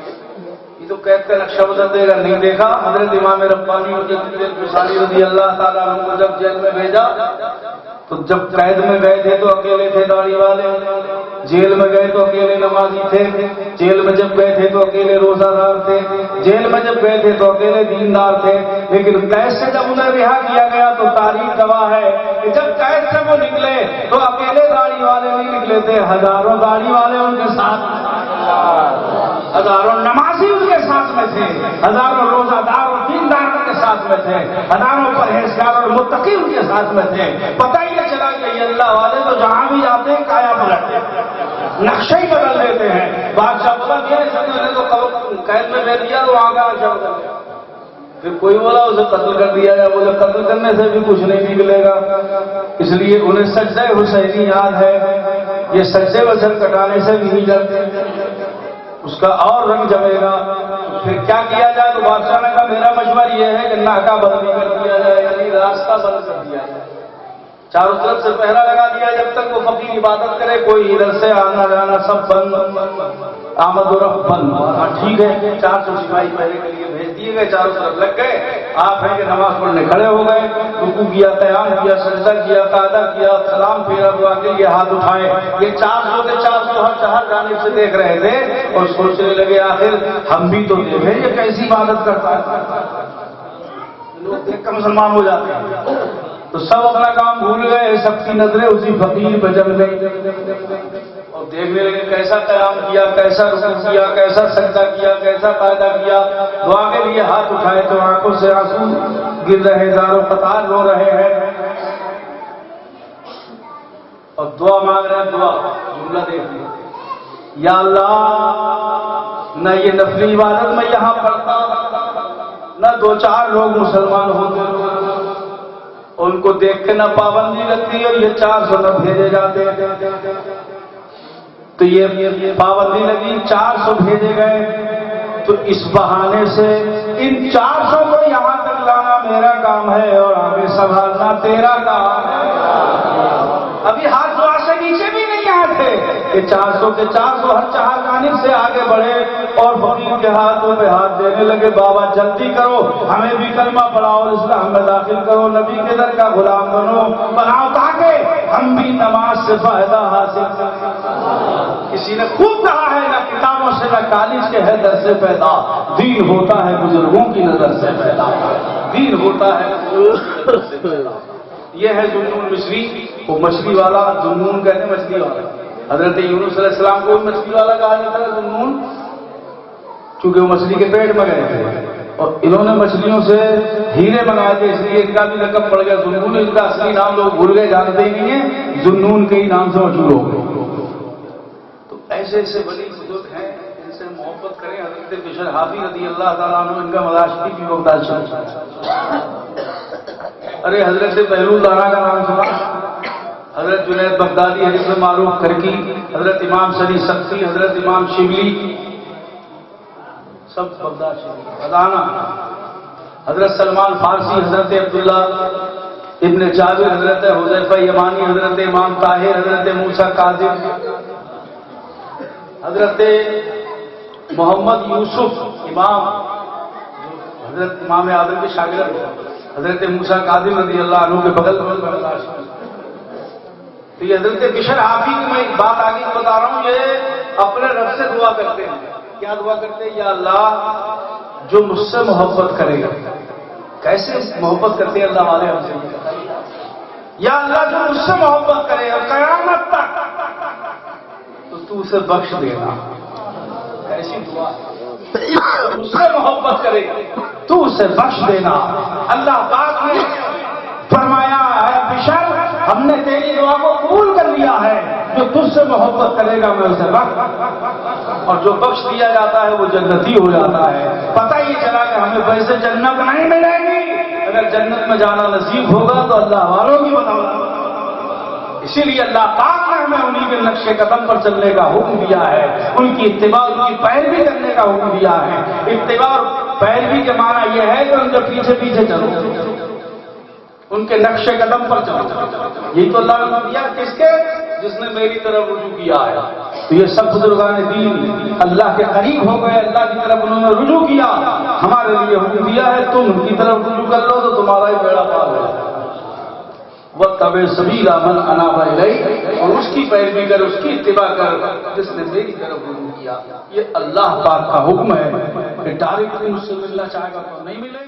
یہ تو قید کا نقشہ بدل دے گا۔ نہیں دیکھا حضرت امام ربانی رضی اللہ تعالیٰ عنہ کو جب جیل میں بھیجا تو جب قید میں گئے تھے تو اکیلے تھے داڑھی والے، جیل میں گئے تو اکیلے نمازی تھے، جیل میں جب گئے تھے تو اکیلے روزہ دار تھے، جیل میں جب گئے تھے تو اکیلے دیندار تھے، لیکن قید سے جب انہیں رہا کیا گیا تو تاریخ گواہ ہے کہ جب قید سے وہ نکلے تو اکیلے داڑھی والے نہیں نکلے تھے، ہزاروں داڑھی والے ان کے ساتھ، ہزاروں نمازی ان کے ساتھ میں تھے، ہزاروں روزہ دار اور دیندار ان کے ساتھ میں تھے، ہزاروں پرہیزگار اور متقی ان کے ساتھ میں تھے۔ پتہ ہی نہیں چلا کہ یہ اللہ والے تو جہاں بھی جاتے ہیں کایا پلٹتے ہیں، نقشہ ہی بدل دیتے ہیں۔ بادشاہ بولا میں نے تو قید میں بھیج دیا تو وہاں کا نقشہ بدل گیا۔ پھر کوئی بولا اسے قتل کر دیا جائے، بولے قتل کرنے سے بھی کچھ نہیں نکلے گا، اس لیے انہیں سجدہ حسینی یاد ہے، یہ سجدے وزن کٹانے سے بھی نہیں ڈرتے، اس کا اور رنگ جمے گا۔ پھر کیا کیا جائے تو بادشاہ نے کہا میرا مشورہ یہ ہے کہ ناکہ بندی کر دیا جائے، یعنی راستہ بند کر دیا جائے، چاروں طرف سے پہرا لگا دیا، جب تک وہ فقیر عبادت کرے کوئی ادھر سے آنا جانا سب بند، آمد و رفت بند۔ ہاں ٹھیک ہے، 400 سپاہی پہلے کے لیے بھیج دیے گئے، چاروں طرف لگ گئے، آپ ہیں کہ نماز پڑھنے کھڑے ہو گئے، رکوع کیا، قیام کیا، سجدہ کیا، قاعدہ کیا، سلام پھیرا، دعا کے لیے ہاتھ اٹھائے۔ یہ 400 کے 400 ہر جانب سے دیکھ رہے تھے اور سوچنے لگے آخر ہم بھی تو دیکھیں یہ کیسی عبادت کرتا ہے، لوگ دیکھ کر مسلمان ہو جاتے ہیں۔ تو سب اپنا کام بھول گئے، سب کی نظریں اسی فقیر پہ جم گئی اور دیکھنے لگے کیسا قیام کیا، کیسا رکوع کیا، کیسا سجدہ کیا، کیسا قاعدہ کیا، دعا کے لیے ہاتھ اٹھائے تو آنکھوں سے آنسو گر رہے، زاروں قطار رو رہے ہیں اور دعا مانگ رہے ہیں۔ دعا جملہ دیکھیے، یا اللہ نہ یہ نفلی عبادت میں یہاں پڑھتا، نہ دو چار لوگ مسلمان ہوتے، ان کو دیکھ کے نہ پابندی لگتی اور یہ 400 نہ بھیجے جاتے، تو یہ پابندی لگی، 400 بھیجے گئے، تو اس بہانے سے ان 400 کو یہاں تک لانا میرا کام ہے اور آگے سنبھالنا تیرا کام ہے۔ ابھی ہاتھ دعا سے نیچے بھی نہیں آئے تھے کہ 400 کے 400 ہر چہار جانب سے آگے بڑھے اور فقیر کے ہاتھوں پہ ہاتھ دینے لگے، بابا جلدی کرو، ہمیں بھی کلمہ پڑھاؤ، اسلام میں داخل کرو، نبی کے در کا غلام بناؤ تاکہ ہم بھی نماز سے فائدہ حاصل کریں۔ کسی نے خوب کہا ہے، نہ کتابوں سے نہ کالج کے حیدر سے پیدا، دین ہوتا ہے بزرگوں کی نظر سے پیدا، دین ہوتا ہے بزرگوں کی نظر سے پیدا۔ یہ ہے ذوالنون مصری، وہ مچھلی والا، ذوالنون کہتے ہیں مچھلی والا۔ حضرت یونس علیہ السلام کو مچھلی والا کہا جاتا ہے ذوالنون، چونکہ وہ مچھلی کے پیٹ میں گئے تھے اور انہوں نے مچھلیوں سے ہیرے منگائے تھے، اس لیے ان کا بھی لقب پڑ گیا ذوالنون۔ ان کا اصلی نام لوگ بھول گئے، جانتے ہی نہیں ہیں، ذوالنون کے ہی نام سے مشہور ہو گئے۔ تو ایسے ایسے بڑی بزرگ ہیں، ان سے محبت کریں۔ حضرت بشر حافی رضی اللہ تعالیٰ عنہ، ان کا مداشتی بھی برداشت ہے۔ ارے حضرت بہلول دانا کا نام سنا، حضرت جنید بغدادی، حضرت معروف کرکی، حضرت امام شری سختی، حضرت امام شبلی، سب بغداد ادانا، حضرت سلمان فارسی، حضرت عبداللہ ابن جابر، حضرت حذیفہ یمانی، حضرت امام طاہر، حضرت موسیٰ کاظم، حضرت محمد یوسف امام، حضرت امام اعظم کے شاگرد حضرت موسیٰ کاظم رضی اللہ عنہ کے بغل میں برداشت۔ تو یہ حضرت بشر حافی کی میں ایک بات آگے بتا رہا ہوں، یہ اپنے رب سے دعا کرتے ہیں۔ کیا دعا کرتے ہیں؟ یا اللہ جو مجھ سے محبت کرے گا، کیسے محبت کرتے ہیں اللہ والے ہم سے؟ یا اللہ جو مجھ سے محبت کرے گا قیامت تک، تو اسے بخش دینا۔ ایسی دعا مجھ سے محبت کرے تو اسے بخش دینا۔ اللہ پاک نے فرمایا ہے بشر ہم نے تیری دعا کو قبول کر لیا ہے، جو تجھ سے محبت کرے گا میں اسے بخش، اور جو بخش دیا جاتا ہے وہ جنتی ہو جاتا ہے۔ پتہ یہ چلا کہ ہمیں ویسے جنت نہیں ملے گی، اگر جنت میں جانا نصیب ہوگا تو اللہ والوں کی بدولت۔ اسی لیے اللہ پاک نے ہمیں انہی کے نقش قدم پر چلنے کا حکم دیا ہے، ان کی اتباع، ان کی پیروی کرنے کا حکم دیا ہے۔ اتباع اور پیروی کے معنی یہ ہے کہ ان کے پیچھے پیچھے چلو، ان کے نقش قدم پر چلو۔ یہی تو اللہ نے دیا کس کے؟ جس نے میری طرف رجوع کیا ہے۔ تو یہ سب بزرگان دین اللہ کے قریب ہو گئے، اللہ کی طرف انہوں نے رجوع کیا، ہمارے لیے حکم دیا ہے تم ان کی طرف رجوع کر لو تو تمہارا ہی بیڑا پار ہے۔ وَاتَّبِعْ سَبِيلَ مَنْ أَنَابَ إِلَيَّ، اور اس کی پیروی کر، اس کی اتباع کر جس نے میری طرف رجوع کیا۔ یہ اللہ پاک کا حکم ہے کہ ڈائریکٹلی مجھ سے ملنا چاہے گا تو نہیں ملے گا۔